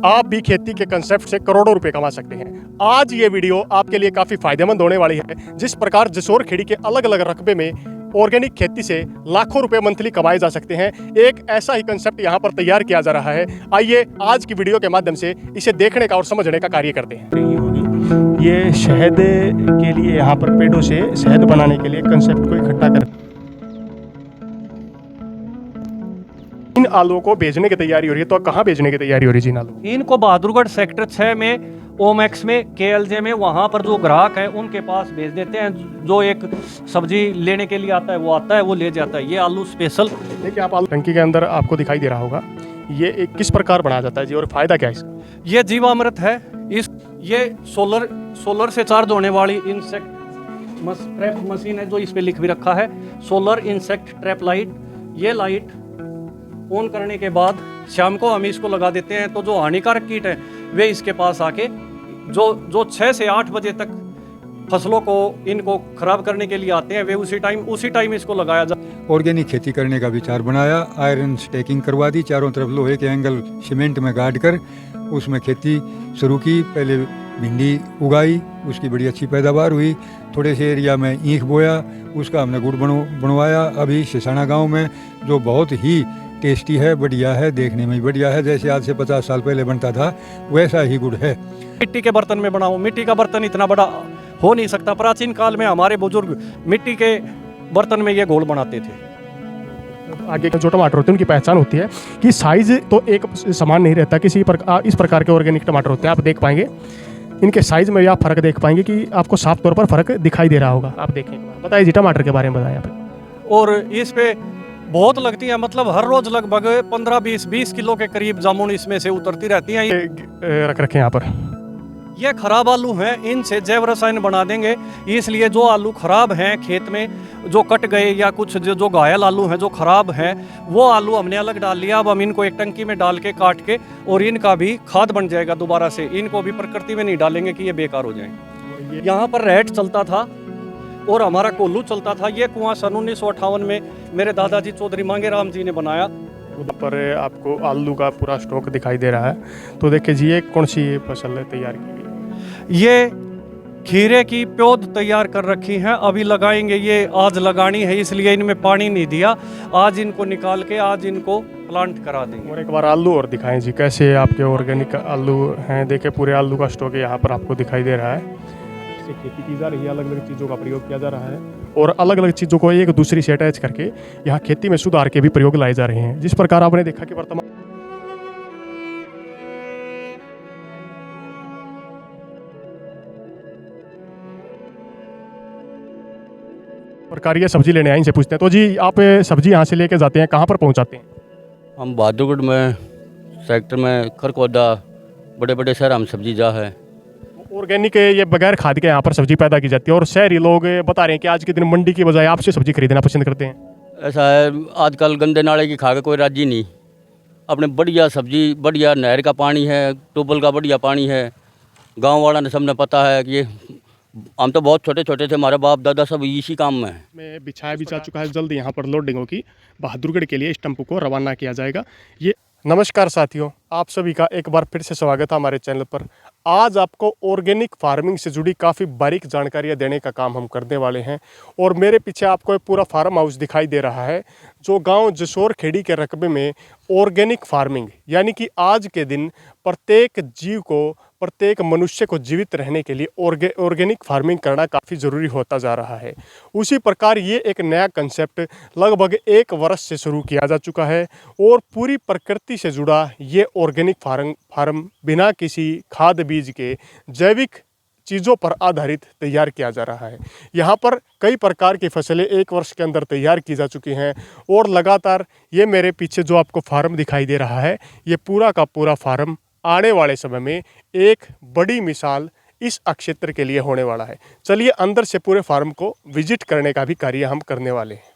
आप भी खेती के कंसेप्ट से करोड़ों रुपए कमा सकते हैं। आज ये वीडियो आपके लिए काफ़ी फायदेमंद होने वाली है। जिस प्रकार जसोर खेड़ी के अलग अलग रकबे में ऑर्गेनिक खेती से लाखों रुपए मंथली कमाए जा सकते हैं, एक ऐसा ही कंसेप्ट यहाँ पर तैयार किया जा रहा है। आइए आज की वीडियो के माध्यम से इसे देखने का और समझने का कार्य करते हैं। ये शहद के लिए यहाँ पर पेड़ों से शहद बनाने के लिए कंसेप्ट को इकट्ठा कर इन आलुओं को बेचने की तैयारी हो रही है। तो कहाँ बेचने की तैयारी हो रही है जिन आलू? इनको बहादुरगढ़ सेक्टर 6 में, ओमैक्स में, केएलजे में, वहाँ पर जो ग्राहक है उनके पास भेज देते हैं। जो एक सब्जी लेने के लिए आता है वो आता है, वो ले जाता है। ये आलू स्पेशल। देखिए आप आलू टंकी के अंदर आपको दिखाई दे रहा होगा। ये एक किस प्रकार बनाया जाता है जी और फायदा क्या है इसका? ये जीवामृत है। ये सोलर से चार्ज होने वाली इंसेक्ट ट्रैप मशीन है, जो इस पे लिख भी रखा है सोलर इंसेक्ट ट्रैप लाइट। ये लाइट ऑन करने के बाद शाम को हम इसको लगा देते हैं, तो जो हानिकारक कीट है वे इसके पास आके जो 6 से 8 बजे तक फसलों को इनको खराब करने के लिए आते हैं, वे उसी टाइम इसको लगाया जाए। ऑर्गेनिक खेती करने का विचार बनाया, आयरन स्टैकिंग करवा दी, चारों तरफ लोहे के एंगल सीमेंट में गाड़ कर उसमें खेती शुरू की। पहले भिंडी उगाई, उसकी बड़ी अच्छी पैदावार हुई। थोड़े से एरिया में ईख बोया, उसका हमने गुड़ बनवाया। अभी सिसाना गांव में जो बहुत ही टेस्टी है, बढ़िया है, देखने में भी बढ़िया है, जैसे आज से 50 साल पहले बनता था वैसा ही गुड़ है। मिट्टी के बर्तन में बनाओ। मिट्टी का बर्तन इतना बड़ा हो नहीं सकता। प्राचीन काल में हमारे बुजुर्ग मिट्टी के बर्तन में ये घोल बनाते थे। आगे जो टमाटर होते हैं उनकी पहचान होती है कि साइज तो एक समान नहीं रहता। इस प्रकार के ऑर्गेनिक टमाटर होते हैं, आप देख पाएंगे इनके साइज में भी आप फर्क देख पाएंगे कि आपको साफ तौर पर फर्क दिखाई दे रहा होगा। आप देखें, बताइए जी टमाटर के बारे में बताएं आप। और इस पे बहुत लगती है, मतलब हर रोज लगभग 15-20 किलो के करीब जामुन इसमें से उतरती रहती हैं। रख रखे यहाँ पर ये खराब आलू हैं, इनसे जैव रसायन बना देंगे। इसलिए जो आलू खराब हैं खेत में, जो कट गए या कुछ जो घायल आलू हैं, जो खराब हैं, वो आलू हमने अलग डाल लिया। अब हम इनको एक टंकी में डाल के काट के, और इनका भी खाद बन जाएगा दोबारा से। इनको भी प्रकृति में नहीं डालेंगे कि ये बेकार हो जाए। यहाँ पर रेट चलता था और हमारा कोल्लू चलता था। ये कुआं सन 1958 में मेरे दादाजी चौधरी मांगेराम जी ने बनाया। पर आपको आलू का पूरा स्टॉक दिखाई दे रहा है। तो देखिए जी, ये कौन सी फसल तैयार की गई? ये खीरे की पौध तैयार कर रखी है, अभी लगाएंगे। ये आज लगानी है, इसलिए इनमें पानी नहीं दिया। आज इनको निकाल के आज इनको प्लांट करा देंगे। और एक बार आलू और दिखाएं जी, कैसे आपके ऑर्गेनिक आलू हैं। देखिए पूरे आलू का स्टॉक यहाँ पर आपको दिखाई दे रहा है। इससे खेती की जा रही है, अलग अलग चीज़ों का प्रयोग किया जा रहा है और अलग अलग चीज़ों को एक दूसरी से अटैच करके यहाँ खेती में सुधार के भी प्रयोग लाए जा रहे हैं। जिस प्रकार आपने देखा कि वर्तमान प्रकार ये सब्जी लेने आए, इनसे पूछते हैं। तो जी आप सब्जी यहाँ से लेके जाते हैं, कहाँ पर पहुँचाते हैं? हम बहादुरगढ़ में सेक्टर में खरकोदा बड़े बड़े शहर हम सब्जी जा है। ऑर्गेनिक ये बगैर खाद के यहाँ पर सब्जी पैदा की जाती है और शहरी लोग बता रहे हैं कि आज के दिन मंडी की बजाय आपसे सब्जी खरीदना पसंद करते हैं। ऐसा है, आजकल गंदे नाले की खा के कोई राजी नहीं। अपने बढ़िया सब्जी, बढ़िया नहर का पानी है, ट्यूबवेल का बढ़िया पानी है। गांव वाला ने सबने पता है कि ये हम तो बहुत छोटे छोटे थे, हमारे बाप दादा सब इसी काम में है। में बिछाया भी जा चुका है। जल्द यहाँ पर लोडिंग होगी, बहादुरगढ़ के लिए इस टेम्पो को रवाना किया जाएगा। ये नमस्कार साथियों, आप सभी का एक बार फिर से स्वागत है हमारे चैनल पर। आज आपको ऑर्गेनिक फार्मिंग से जुड़ी काफ़ी बारीक जानकारियाँ देने का काम हम करने वाले हैं। और मेरे पीछे आपको एक पूरा फार्म हाउस दिखाई दे रहा है, जो गांव जसोर खेड़ी के रकबे में ऑर्गेनिक फार्मिंग, यानी कि आज के दिन प्रत्येक जीव को, प्रत्येक मनुष्य को जीवित रहने के लिए ऑर्गेनिक फार्मिंग करना काफ़ी ज़रूरी होता जा रहा है। उसी प्रकार ये एक नया कंसेप्ट लगभग 1 वर्ष से शुरू किया जा चुका है और पूरी प्रकृति से जुड़ा ये ऑर्गेनिक फार्म बिना किसी खाद बीज के जैविक चीज़ों पर आधारित तैयार किया जा रहा है। यहाँ पर कई प्रकार की फसलें 1 वर्ष के अंदर तैयार की जा चुकी हैं और लगातार ये मेरे पीछे जो आपको फार्म दिखाई दे रहा है, ये पूरा का पूरा फार्म आने वाले समय में एक बड़ी मिसाल इस क्षेत्र के लिए होने वाला है। चलिए अंदर से पूरे फार्म को विजिट करने का भी कार्य हम करने वाले हैं।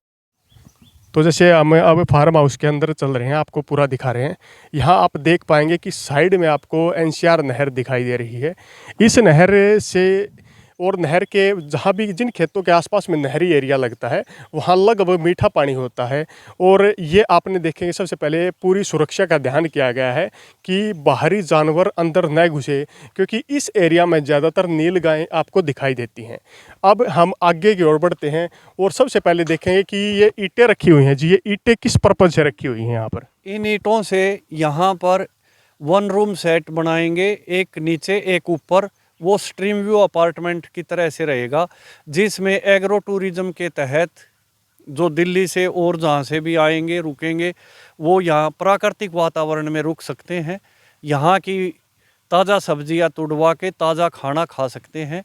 तो जैसे हम अब फार्म हाउस के अंदर चल रहे हैं, आपको पूरा दिखा रहे हैं। यहाँ आप देख पाएंगे कि साइड में आपको एनसीआर नहर दिखाई दे रही है। इस नहर से और नहर के जहाँ भी जिन खेतों के आसपास में नहरी एरिया लगता है वहाँ लगभग मीठा पानी होता है। और ये आपने देखेंगे सबसे पहले पूरी सुरक्षा का ध्यान किया गया है कि बाहरी जानवर अंदर न घुसे, क्योंकि इस एरिया में ज़्यादातर नील गायें आपको दिखाई देती हैं। अब हम आगे की ओर बढ़ते हैं और सबसे पहले देखेंगे कि ये ईंटें रखी हुई हैं जी, ये ईंटें किस पर्पज़ से रखी हुई हैं यहाँ पर? इन ईंटों से यहाँ पर 1 रूम सेट बनाएंगे, एक नीचे एक ऊपर। वो स्ट्रीम व्यू अपार्टमेंट की तरह से रहेगा, जिसमें एग्रो टूरिज्म के तहत जो दिल्ली से और जहाँ से भी आएंगे रुकेंगे वो यहाँ प्राकृतिक वातावरण में रुक सकते हैं। यहाँ की ताज़ा सब्जियाँ तुड़वा के ताज़ा खाना खा सकते हैं।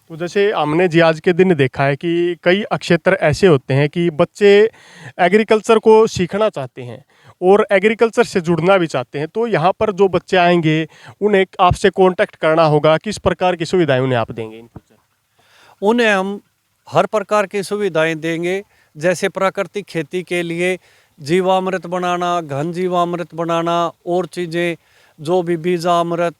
तो जैसे हमने जी आज के दिन देखा है कि कई क्षेत्र ऐसे होते हैं कि बच्चे एग्रीकल्चर को सीखना चाहते हैं और एग्रीकल्चर से जुड़ना भी चाहते हैं, तो यहाँ पर जो बच्चे आएंगे उन्हें आपसे कांटेक्ट करना होगा। किस प्रकार की सुविधाएं उन्हें आप देंगे इन फ्यूचर? उन्हें हम हर प्रकार की सुविधाएं देंगे, जैसे प्राकृतिक खेती के लिए जीवामृत बनाना, घन जीवामृत बनाना और चीज़ें जो भी बीजामृत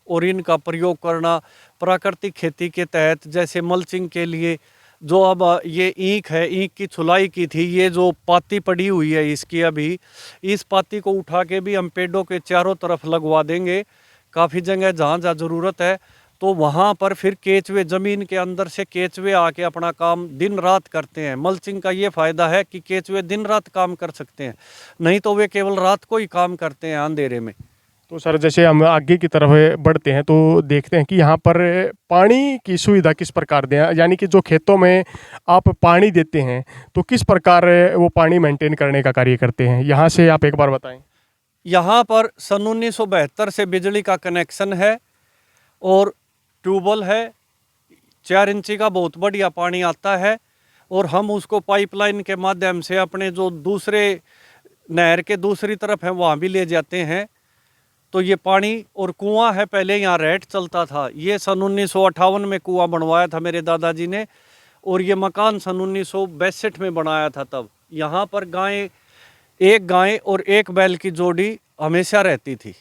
और इनका प्रयोग करना। प्राकृतिक खेती के तहत जैसे मल्चिंग के लिए जो अब ये ईंख है, ईंख की छुलाई की थी, ये जो पाती पड़ी हुई है इसकी, अभी इस पाती को उठा के भी हम पेड़ों के चारों तरफ लगवा देंगे। काफ़ी जगह जहाँ जहाँ ज़रूरत है तो वहाँ पर फिर केचुए, ज़मीन के अंदर से केचुए आके अपना काम दिन रात करते हैं। मल्चिंग का ये फ़ायदा है कि केचुए दिन रात काम कर सकते हैं, नहीं तो वे केवल रात को ही काम करते हैं अंधेरे में। तो सर जैसे हम आगे की तरफ बढ़ते हैं तो देखते हैं कि यहाँ पर पानी की सुविधा किस प्रकार दें, यानी कि जो खेतों में आप पानी देते हैं तो किस प्रकार वो पानी मेंटेन करने का कार्य करते हैं, यहाँ से आप एक बार बताएं। यहाँ पर सन 1972 से बिजली का कनेक्शन है और ट्यूबवेल है। 4 इंची का बहुत बढ़िया पानी आता है और हम उसको पाइपलाइन के माध्यम से अपने जो दूसरे नहर के दूसरी तरफ है वहाँ भी ले जाते हैं। तो ये पानी और कुआं है, पहले यहाँ रेट चलता था। ये सन 1958 में कुआं बनवाया था मेरे दादाजी ने और ये मकान सन 1962 में बनाया था। तब यहाँ पर एक गाय और एक बैल की जोड़ी हमेशा रहती थी।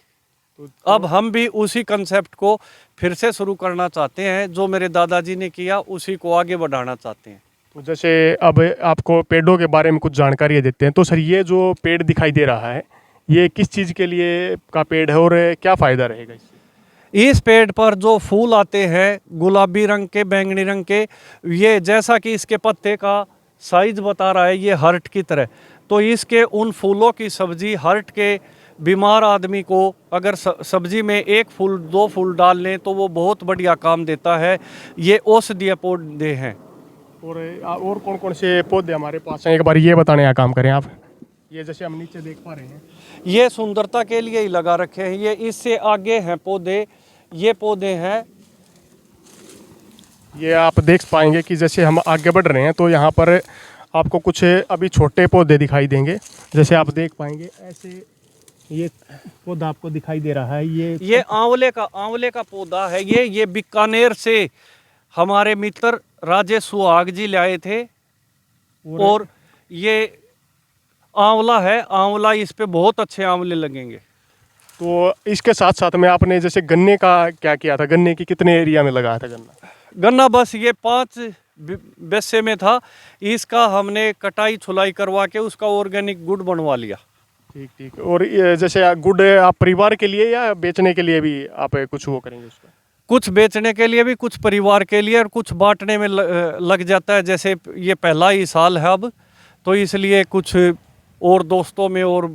अब हम भी उसी कंसेप्ट को फिर से शुरू करना चाहते हैं, जो मेरे दादाजी ने किया उसी को आगे बढ़ाना चाहते हैं। तो जैसे अब आपको पेड़ों के बारे में कुछ जानकारी देते हैं, तो सर ये जो पेड़ दिखाई दे रहा है ये किस चीज़ के लिए का पेड़ है और क्या फ़ायदा रहेगा इससे? इस पेड़ पर जो फूल आते हैं गुलाबी रंग के, बैंगनी रंग के, ये जैसा कि इसके पत्ते का साइज बता रहा है ये हार्ट की तरह, तो इसके उन फूलों की सब्जी हार्ट के बीमार आदमी को अगर सब्जी में 1 फूल 2 फूल डाल लें तो वो बहुत बढ़िया काम देता है। ये औषधीय पौधे हैं। और कौन कौन से पौधे हमारे पास हैं, एक बार ये बताने का काम करें आप। ये जैसे हम नीचे देख पा रहे हैं ये सुंदरता के लिए ही लगा रखे हैं। ये इससे आगे हैं पौधे, ये पौधे हैं। ये आप देख पाएंगे कि जैसे हम आगे बढ़ रहे हैं तो यहाँ पर आपको कुछ अभी छोटे पौधे दिखाई देंगे। जैसे आप देख पाएंगे ऐसे ये पौधा आपको दिखाई दे रहा है। ये आंवले का पौधा है। ये बीकानेर से हमारे मित्र राजेश सुहाग जी लाए थे और ये आंवला है। आंवला, इस पे बहुत अच्छे आंवले लगेंगे। तो इसके साथ साथ में आपने जैसे गन्ने का क्या किया था, गन्ने की कितने एरिया में लगाया था गन्ना बस ये 5 बैसे में था। इसका हमने कटाई छुलाई करवा के उसका ऑर्गेनिक गुड़ बनवा लिया। ठीक ठीक। और ये जैसे गुड़ आप परिवार के लिए या बेचने के लिए भी आप कुछ वो करेंगे उसका? कुछ बेचने के लिए भी, कुछ परिवार के लिए और कुछ बांटने में लग जाता है। जैसे ये पहला ही साल है अब, तो इसलिए कुछ और दोस्तों में और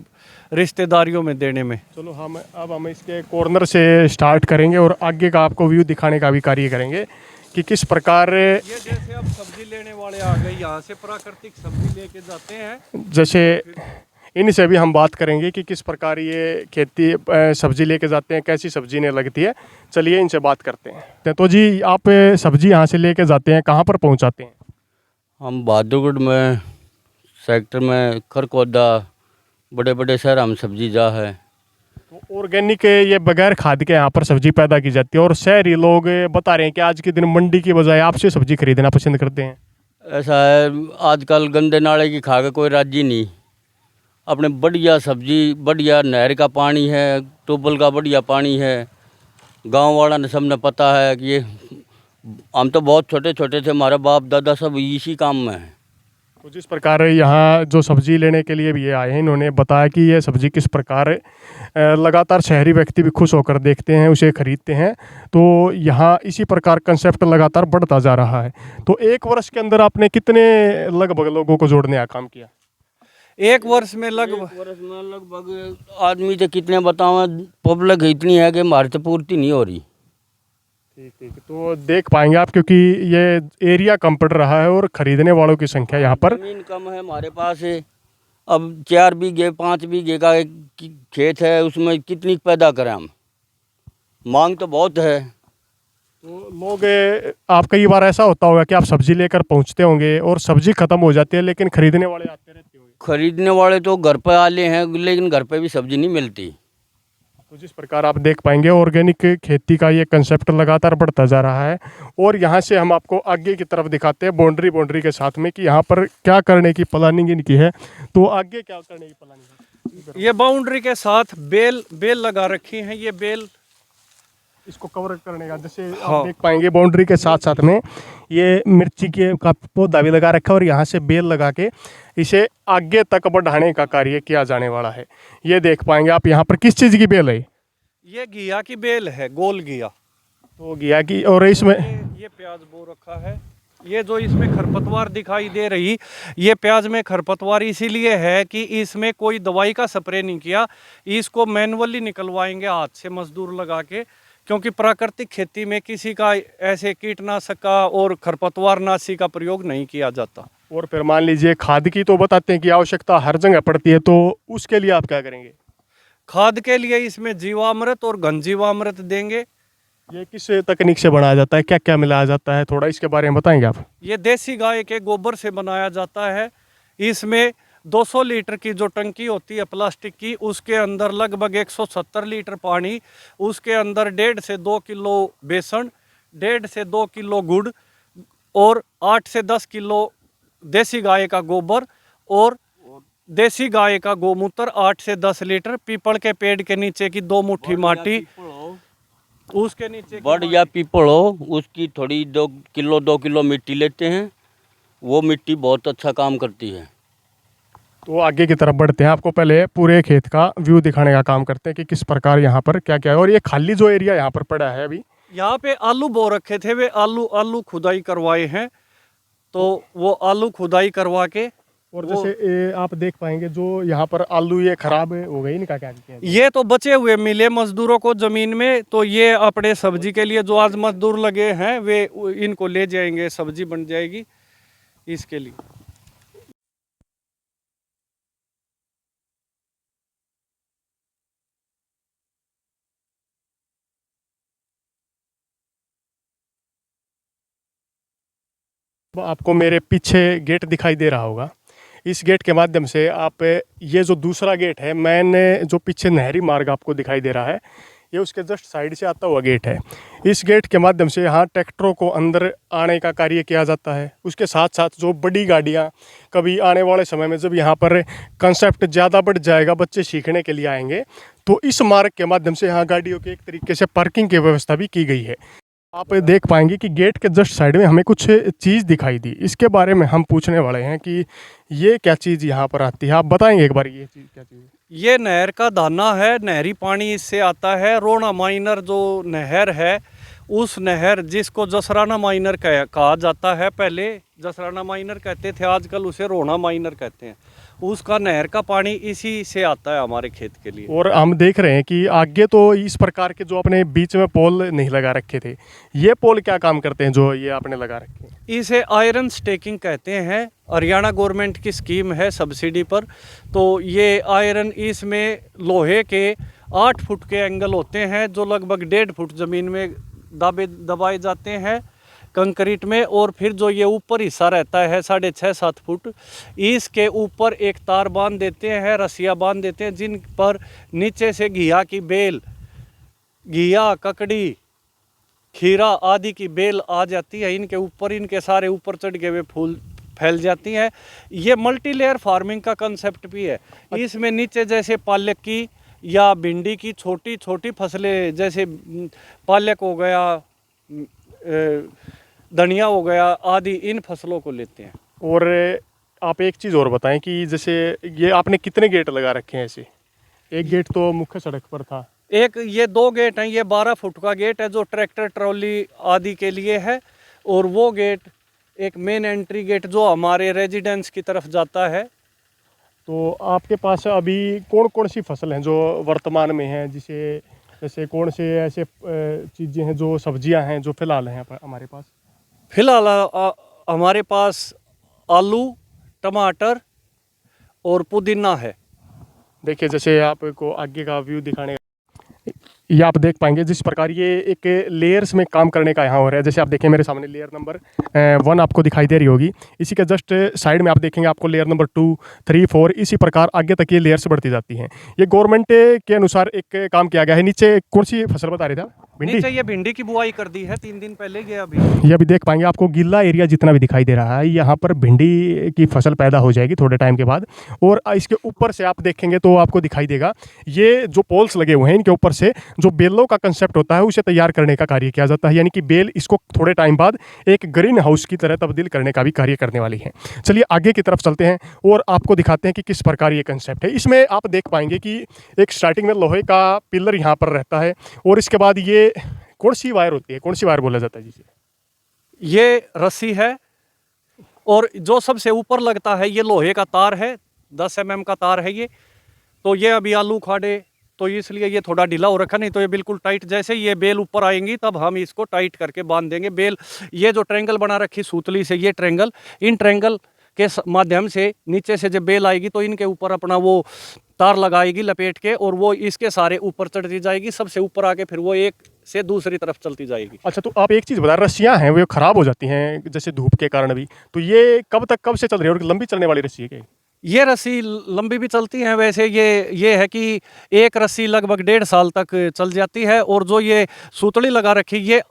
रिश्तेदारियों में देने में। चलो हम इसके कॉर्नर से स्टार्ट करेंगे और आगे का आपको व्यू दिखाने का भी कार्य करेंगे कि किस प्रकार ये जैसे अब सब्जी लेने वाले आ गए, यहाँ से प्राकृतिक सब्जी लेके जाते हैं। जैसे इनसे भी हम बात करेंगे कि किस प्रकार ये खेती सब्जी लेके जाते हैं, कैसी सब्जी इन्हें लगती है। चलिए इनसे बात करते हैं। तो जी आप सब्जी यहाँ से लेके जाते हैं, कहाँ पर पहुँचाते हैं? हम बहादुरगढ़ में सेक्टर में खरकोदा बड़े बड़े शहर हम सब्जी जा है। तो ऑर्गेनिक ये बगैर खाद के यहाँ पर सब्जी पैदा की जाती है और शहरी लोग बता रहे हैं कि आज के दिन मंडी की बजाय आपसे सब्जी खरीदना पसंद करते हैं। ऐसा है, आजकल गंदे नाले की खा के कोई राजी नहीं। अपने बढ़िया सब्जी, बढ़िया नहर का पानी है, ट्यूबवेल का बढ़िया पानी है। गांव वाला ने सबने पता है कि ये हम तो बहुत छोटे छोटे थे, हमारा बाप दादा सब इसी काम में है। तो जिस प्रकार यहाँ जो सब्जी लेने के लिए भी ये आए हैं, इन्होंने बताया कि ये सब्जी किस प्रकार लगातार शहरी व्यक्ति भी खुश होकर देखते हैं, उसे खरीदते हैं। तो यहाँ इसी प्रकार कंसेप्ट लगातार बढ़ता जा रहा है। तो एक वर्ष के अंदर आपने कितने लगभग लोगों को जोड़ने का काम किया? एक वर्ष में लगभग आदमी तो कितने बताओ, पब्लिक इतनी है कि हमारी तो पूर्ति नहीं हो रही। ठीक ठीक। तो देख पाएंगे आप, क्योंकि ये एरिया कम पड़ रहा है और खरीदने वालों की संख्या यहाँ पर जमीन कम है हमारे पास है। अब 4 बीघे 5 बीघे का एक खेत है, उसमें कितनी पैदा करें हम, मांग तो बहुत है। तो लोग आप कई बार ऐसा होता होगा कि आप सब्जी लेकर पहुँचते होंगे और सब्जी खत्म हो जाती है, लेकिन खरीदने वाले आते रहते होंगे। खरीदने वाले तो घर पे आले हैं, लेकिन घर पे भी सब्जी नहीं मिलती। तो जिस प्रकार आप देख पाएंगे ऑर्गेनिक खेती का ये कंसेप्ट लगातार बढ़ता जा रहा है। और यहाँ से हम आपको आगे की तरफ दिखाते हैं बाउंड्री के साथ में कि यहाँ पर क्या करने की प्लानिंग इनकी है। तो आगे क्या करने की प्लानिंग है? ये बाउंड्री के साथ बेल लगा रखी है। ये बेल इसको कवर करने का, जैसे हाँ। आप देख पाएंगे बाउंड्री के साथ साथ में ये मिर्ची के का पौधा भी लगा रखा है और यहाँ से बेल लगा के इसे आगे तक बढ़ाने का कार्य किया जाने वाला है। ये देख पाएंगे आप, यहाँ पर किस चीज़ की बेल है? ये घिया की बेल है, गोल घिया। तो घिया की। और इसमें ये प्याज बो रखा है। ये जो इसमें खरपतवार दिखाई दे रही, ये प्याज में खरपतवार इसीलिए है कि इसमें कोई दवाई का स्प्रे नहीं किया। इसको मैनुअली निकलवाएंगे हाथ से मजदूर लगा के, क्योंकि प्राकृतिक खेती में किसी का ऐसे कीटनाशक का और खरपतवार नाशी का प्रयोग नहीं किया जाता। और फिर मान लीजिए खाद की तो बताते हैं कि आवश्यकता हर जगह पड़ती है, तो उसके लिए आप क्या करेंगे? खाद के लिए इसमें जीवामृत और घन जीवामृत देंगे। ये किस तकनीक से बनाया जाता है, क्या क्या मिलाया जाता है, थोड़ा इसके बारे में बताएंगे आप? ये देसी गाय के गोबर से बनाया जाता है। इसमें 200 लीटर की जो टंकी होती है प्लास्टिक की, उसके अंदर लगभग 170 लीटर पानी, उसके अंदर 1.5 से 2 किलो बेसन, 1.5 से 2 किलो गुड़ और 8 से 10 किलो देसी गाय का गोबर और देसी गाय का गोमूत्र 8 से 10 लीटर, पीपल के पेड़ के नीचे की 2 मुट्ठी माटी, उसके नीचे बड़ या पीपल हो, उसकी थोड़ी 2 किलो मिट्टी लेते हैं। वो मिट्टी बहुत अच्छा काम करती है। तो आगे की तरफ बढ़ते हैं, आपको पहले पूरे खेत का व्यू दिखाने का काम करते हैं कि किस प्रकार यहाँ पर क्या क्या है। और ये खाली जो एरिया यहाँ पर पड़ा है अभी, यहाँ पे आलू बो रखे थे, वे आलू खुदाई करवाए हैं। तो वो आलू खुदाई करवा के, और जैसे आप देख पाएंगे जो यहाँ पर आलू ये खराब हो गई, इनका क्या किया? ये तो बचे हुए मिले मजदूरों को जमीन में, तो ये अपने सब्जी के लिए जो आज मजदूर लगे हैं वे इनको ले जाएंगे, सब्जी बन जाएगी इसके लिए। आपको मेरे पीछे गेट दिखाई दे रहा होगा। इस गेट के माध्यम से आप, ये जो दूसरा गेट है, मैंने जो पीछे नहरी मार्ग आपको दिखाई दे रहा है, ये उसके जस्ट साइड से आता हुआ गेट है। इस गेट के माध्यम से यहाँ ट्रैक्टरों को अंदर आने का कार्य किया जाता है। उसके साथ साथ जो बड़ी गाड़ियाँ कभी आने वाले समय में जब यहाँ पर कंसेप्ट ज़्यादा बढ़ जाएगा, बच्चे सीखने के लिए आएंगे, तो इस मार्ग के माध्यम से यहाँ गाड़ियों की एक तरीके से पार्किंग की व्यवस्था भी की गई है। आप देख पाएंगे कि गेट के जस्ट साइड में हमें कुछ चीज़ दिखाई दी, इसके बारे में हम पूछने वाले हैं कि ये क्या चीज़ यहाँ पर आती है। आप बताएंगे एक बार ये चीज़ क्या चीज़ है? ये नहर का दाना है, नहरी पानी इससे आता है। रोना माइनर जो नहर है, उस नहर जिसको जसराना माइनर कहा जाता है, पहले जसराना माइनर कहते थे, आजकल उसे रोना माइनर कहते हैं। उसका नहर का पानी इसी से आता है हमारे खेत के लिए। और हम देख रहे हैं कि आगे तो इस प्रकार के जो अपने बीच में पोल नहीं लगा रखे थे, ये पोल क्या काम करते हैं जो ये आपने लगा रखे हैं? इसे आयरन स्टेकिंग कहते हैं। हरियाणा गवर्नमेंट की स्कीम है सब्सिडी पर। तो ये आयरन, इसमें लोहे के 8 फुट के एंगल होते हैं जो लगभग 1.5 फुट ज़मीन में दबाए जाते हैं कंक्रीट में। और फिर जो ये ऊपर हिस्सा रहता है 6.5-7 फुट, इसके ऊपर एक तार बांध देते हैं, रस्सियाँ बांध देते हैं, जिन पर नीचे से घिया की बेल, घिया, ककड़ी, खीरा आदि की बेल आ जाती है। इनके ऊपर, इनके सारे ऊपर चढ़ के वे फूल फैल जाती हैं। ये मल्टी लेयर फार्मिंग का कंसेप्ट भी है। इसमें नीचे जैसे पालक की या भिंडी की छोटी छोटी फसलें, जैसे पालक हो गया, धनिया हो गया आदि, इन फसलों को लेते हैं। और आप एक चीज़ और बताएं कि जैसे ये आपने कितने गेट लगा रखे हैं ऐसे? एक गेट तो मुख्य सड़क पर था। एक ये 2 गेट हैं, ये 12 फुट का गेट है जो ट्रैक्टर ट्रॉली आदि के लिए है, और वो गेट एक मेन एंट्री गेट जो हमारे रेजिडेंस की तरफ जाता है। तो आपके पास अभी कौन कौन सी फसल हैं जो वर्तमान में हैं, जिसे जैसे कौन से ऐसे चीज़ें हैं जो सब्जियां हैं जो फिलहाल हैं हमारे पास? फिलहाल हमारे पास आलू, टमाटर और पुदीना है। देखिए जैसे आपको आगे का व्यू दिखाने, ये आप देख पाएंगे जिस प्रकार ये एक लेयर्स में काम करने का यहाँ हो रहा है। जैसे आप देखें मेरे सामने लेयर नंबर 1 आपको दिखाई दे रही होगी, इसी के जस्ट साइड में आप देखेंगे आपको लेयर नंबर 2, 3, 4 इसी प्रकार आगे तक ये लेयर्स बढ़ती जाती हैं। ये गवर्नमेंट के अनुसार एक काम किया गया है। नीचे कौन सी फसल बता रहे थे? भिंडी। नीचे ये भिंडी की बुआई कर दी है 3 दिन पहले। ये अभी देख पाएंगे आपको गीला एरिया जितना भी दिखाई दे रहा है, यहाँ पर भिंडी की फसल पैदा हो जाएगी थोड़े टाइम के बाद। और इसके ऊपर से आप देखेंगे तो आपको दिखाई देगा ये जो पोल्स लगे हुए हैं, इनके ऊपर से जो बेलों का कंसेप्ट होता है उसे तैयार करने का कार्य किया जाता है। यानी कि बेल इसको थोड़े टाइम बाद एक ग्रीन हाउस की तरह तब्दील करने का भी कार्य करने वाली है। चलिए आगे की तरफ चलते हैं और आपको दिखाते हैं कि किस प्रकार ये कंसेप्ट है। इसमें आप देख पाएंगे कि एक स्टार्टिंग में लोहे का पिलर यहाँ पर रहता है, और इसके बाद ये कौन सी वायर होती है, कौन सी वायर बोला जाता है जिसे? ये रस्सी है, और जो सबसे ऊपर लगता है ये लोहे का तार है, 10 mm का तार है ये। तो ये अभी आलू खाड़े तो इसलिए ये थोड़ा ढीला हो रखा, नहीं तो ये बिल्कुल टाइट। जैसे ये बेल ऊपर आएंगी तब हम इसको टाइट करके बांध देंगे। बेल ये जो ट्रेंगल बना रखी सूतली से, ये ट्रेंगल, इन ट्रेंगल के माध्यम से नीचे से जब बेल आएगी तो इनके ऊपर अपना वो तार लगाएगी लपेट के, और वो इसके सारे ऊपर चढ़ती जाएगी, सबसे ऊपर आके फिर वो एक से दूसरी तरफ चलती जाएगी। अच्छा, तो आप एक चीज़ बता, रस्सियाँ हैं वो खराब हो जाती हैं जैसे धूप के कारण भी, तो ये कब से चल रही है और लंबी चलने वाली रस्सी है क्या? ये रस्सी लंबी भी चलती है वैसे। ये है कि एक रस्सी लगभग 1.5 साल तक चल जाती है, और जो ये सूतड़ी लगा रखी ये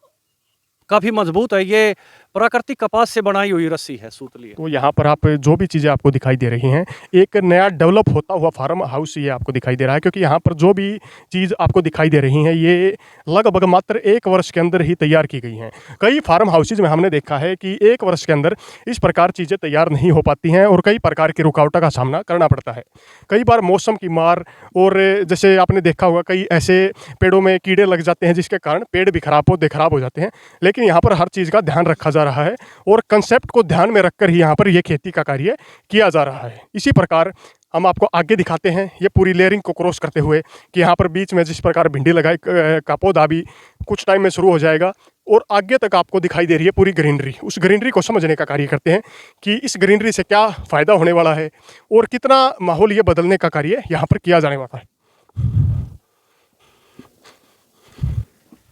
काफ़ी मजबूत है। ये प्राकृतिक कपास से बनाई हुई रस्सी है, सूतली है। तो यहाँ पर आप जो भी चीज़ें आपको दिखाई दे रही हैं, एक नया डेवलप होता हुआ फार्म हाउस ये आपको दिखाई दे रहा है, क्योंकि यहाँ पर जो भी चीज़ आपको दिखाई दे रही हैं ये लगभग मात्र 1 वर्ष के अंदर ही तैयार की गई हैं। कई फार्म हाउसेज में हमने देखा है कि 1 वर्ष के अंदर इस प्रकार चीज़ें तैयार नहीं हो पाती हैं और कई प्रकार की रुकावटों का सामना करना पड़ता है। कई बार मौसम की मार, और जैसे आपने देखा होगा कई ऐसे पेड़ों में कीड़े लग जाते हैं जिसके कारण पेड़ भी खराब हो जाते हैं। लेकिन यहाँ पर हर चीज़ का ध्यान रखा जा रहा है और कंसेप्ट को ध्यान में रखकर ही यहाँ पर ये खेती का कार्य किया जा रहा है। इसी प्रकार हम आपको आगे दिखाते हैं ये पूरी लेयरिंग को क्रॉस करते हुए कि यहाँ पर बीच में जिस प्रकार भिंडी लगाई का पौधा भी कुछ टाइम में शुरू हो जाएगा, और आगे तक आपको दिखाई दे रही है पूरी ग्रीनरी। उस ग्रीनरी को समझने का कार्य करते हैं कि इस ग्रीनरी से क्या फ़ायदा होने वाला है और कितना माहौल ये बदलने का कार्य यहाँ पर किया जाने वाला है।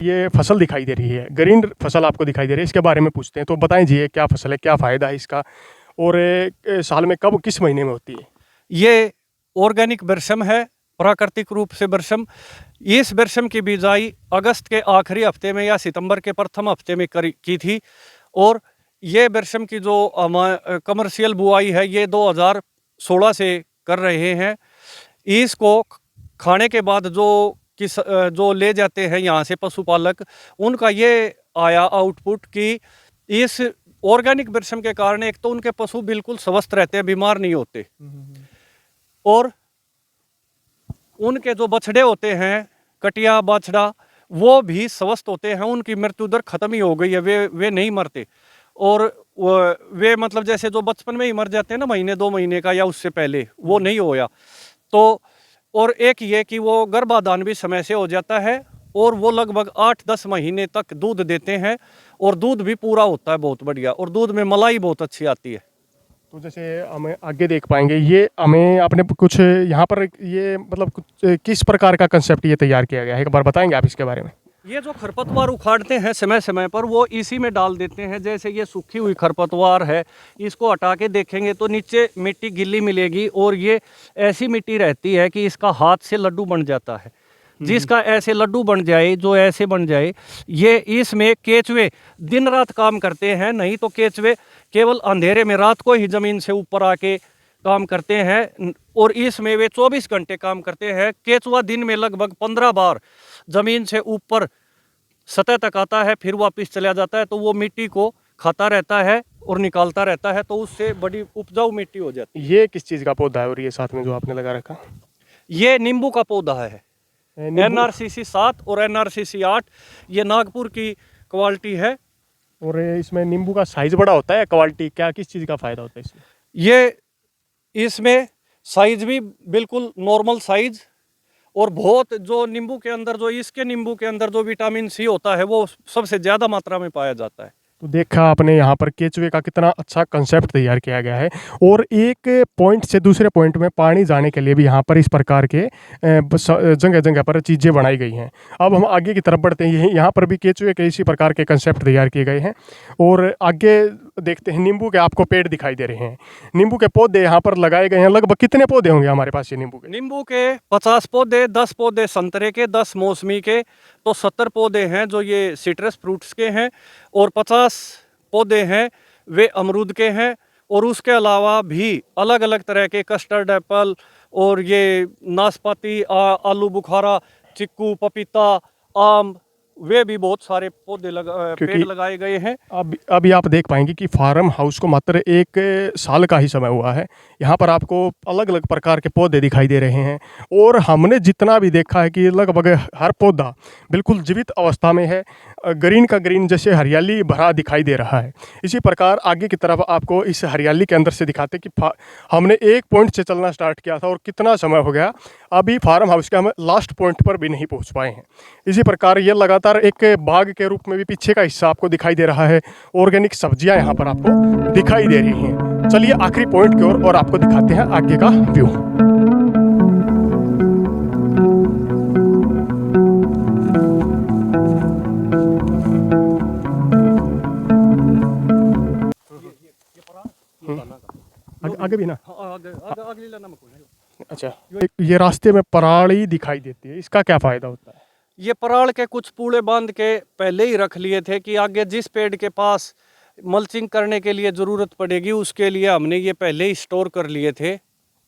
ये फसल दिखाई दे रही है, ग्रीन फसल आपको दिखाई दे रही है, इसके बारे में पूछते हैं। तो बताएं जी, ये क्या फसल है, क्या फ़ायदा है इसका, और साल में कब किस महीने में होती है? ये ऑर्गेनिक बरसम है, प्राकृतिक रूप से बरसम। इस बरसम की बिजाई अगस्त के आखिरी हफ्ते में या सितंबर के प्रथम हफ्ते में की थी, और ये बरसम की जो कमर्शियल बुआई है ये 2016 से कर रहे हैं। इसको खाने के बाद जो ले जाते हैं यहाँ से पशुपालक, उनका ये आया आउटपुट कि इस ऑर्गेनिक बरसम के कारण एक तो उनके पशु बिल्कुल स्वस्थ रहते हैं, बीमार नहीं होते, और उनके जो बछड़े होते हैं, कटिया बाछड़ा, वो भी स्वस्थ होते हैं। उनकी मृत्यु दर खत्म ही हो गई है, वे नहीं मरते। और वे मतलब जैसे जो बचपन में ही मर जाते हैं ना, महीने 2 महीने का या उससे पहले, वो नहीं होया। तो और एक ये कि वो गर्भाधान भी समय से हो जाता है, और वो लगभग 8-10 महीने तक दूध देते हैं, और दूध भी पूरा होता है बहुत बढ़िया, और दूध में मलाई बहुत अच्छी आती है। तो जैसे हमें आगे देख पाएंगे, ये हमें आपने कुछ यहाँ पर ये मतलब कुछ किस प्रकार का कंसेप्ट ये तैयार किया गया है, एक बार बताएंगे आप इसके बारे में? ये जो खरपतवार उखाड़ते हैं समय समय पर, वो इसी में डाल देते हैं। जैसे ये सूखी हुई खरपतवार है, इसको हटा के देखेंगे तो नीचे मिट्टी गिल्ली मिलेगी, और ये ऐसी मिट्टी रहती है कि इसका हाथ से लड्डू बन जाता है। जिसका ऐसे लड्डू बन जाए, जो ऐसे बन जाए, ये इसमें केचुए दिन रात काम करते हैं। नहीं तो केचुए केवल अंधेरे में रात को ही ज़मीन से ऊपर आके काम करते हैं, और इसमें वे 24 घंटे काम करते हैं। केचुआ दिन में लगभग 15 बार ज़मीन से ऊपर सतह तक आता है, फिर वापस चला जाता है, तो वो मिट्टी को खाता रहता है और निकालता रहता है, तो उससे बड़ी उपजाऊ मिट्टी हो जाती ये किस चीज़ का पौधा है और ये साथ में जो आपने लगा रखा? है। ये नींबू का पौधा है, नींबू। NRCC 7 और NRCC 8, ये नागपुर की क्वालिटी है। और इसमें नींबू का साइज बड़ा होता है, क्वालिटी क्या, किस चीज़ का फ़ायदा होता है इसमें? ये इसमें साइज भी बिल्कुल नॉर्मल साइज, और बहुत जो नींबू के अंदर, जो इसके नींबू के अंदर जो विटामिन सी होता है वो सबसे ज़्यादा मात्रा में पाया जाता है। तो देखा आपने यहाँ पर केचुए का कितना अच्छा कंसेप्ट तैयार किया गया है, और एक पॉइंट से दूसरे पॉइंट में पानी जाने के लिए भी यहाँ पर इस प्रकार के जगह जगह पर चीज़ें बनाई गई हैं। अब हम आगे की तरफ बढ़ते हैं। यहाँ पर भी केचुए के इसी प्रकार के कंसेप्ट तैयार किए गए हैं, और आगे देखते हैं। नींबू के आपको पेड़ दिखाई दे रहे हैं, नींबू के पौधे यहाँ पर लगाए गए हैं। लगभग कितने पौधे होंगे हमारे पास ये नींबू के? नींबू के 50 पौधे, 10 पौधे संतरे के, 10 मौसमी के, तो 70 पौधे हैं जो ये सिट्रस फ्रूट्स के हैं, और 50 पौधे हैं वे अमरूद के हैं। और उसके अलावा भी अलग अलग तरह के कस्टर्ड एप्पल, और ये नाशपाती, आलू बुखारा, चिक्कू, पपीता, आम, वे भी बहुत सारे पौधे पेड़ लगाए गए हैं। अभी आप देख पाएंगे कि फार्म हाउस को मात्र 1 साल का ही समय हुआ है। यहाँ पर आपको अलग अलग प्रकार के पौधे दिखाई दे रहे हैं, और हमने जितना भी देखा है कि लगभग हर पौधा बिल्कुल जीवित अवस्था में है, ग्रीन का ग्रीन, जैसे हरियाली भरा दिखाई दे रहा है। इसी प्रकार आगे की तरफ आपको इस हरियाली के अंदर से दिखाते कि हमने एक पॉइंट से चलना स्टार्ट किया था और कितना समय हो गया, अभी फार्म हाउस के हम लास्ट पॉइंट पर भी नहीं पहुँच पाए हैं। इसी प्रकार ये लगातार एक बाग के रूप में भी पीछे का हिस्सा आपको दिखाई दे रहा है। ऑर्गेनिक सब्जियां यहाँ पर आपको दिखाई दे रही हैं। चलिए आखिरी पॉइंट की ओर और आपको दिखाते हैं आगे का व्यू। आगे भी ना? अगली लाना मत कोई। अच्छा, ये रास्ते में पराली दिखाई देती है, इसका क्या फायदा होता है? ये पराल के कुछ पूले बांध के पहले ही रख लिए थे कि आगे जिस पेड़ के पास मल्चिंग करने के लिए ज़रूरत पड़ेगी उसके लिए हमने ये पहले ही स्टोर कर लिए थे।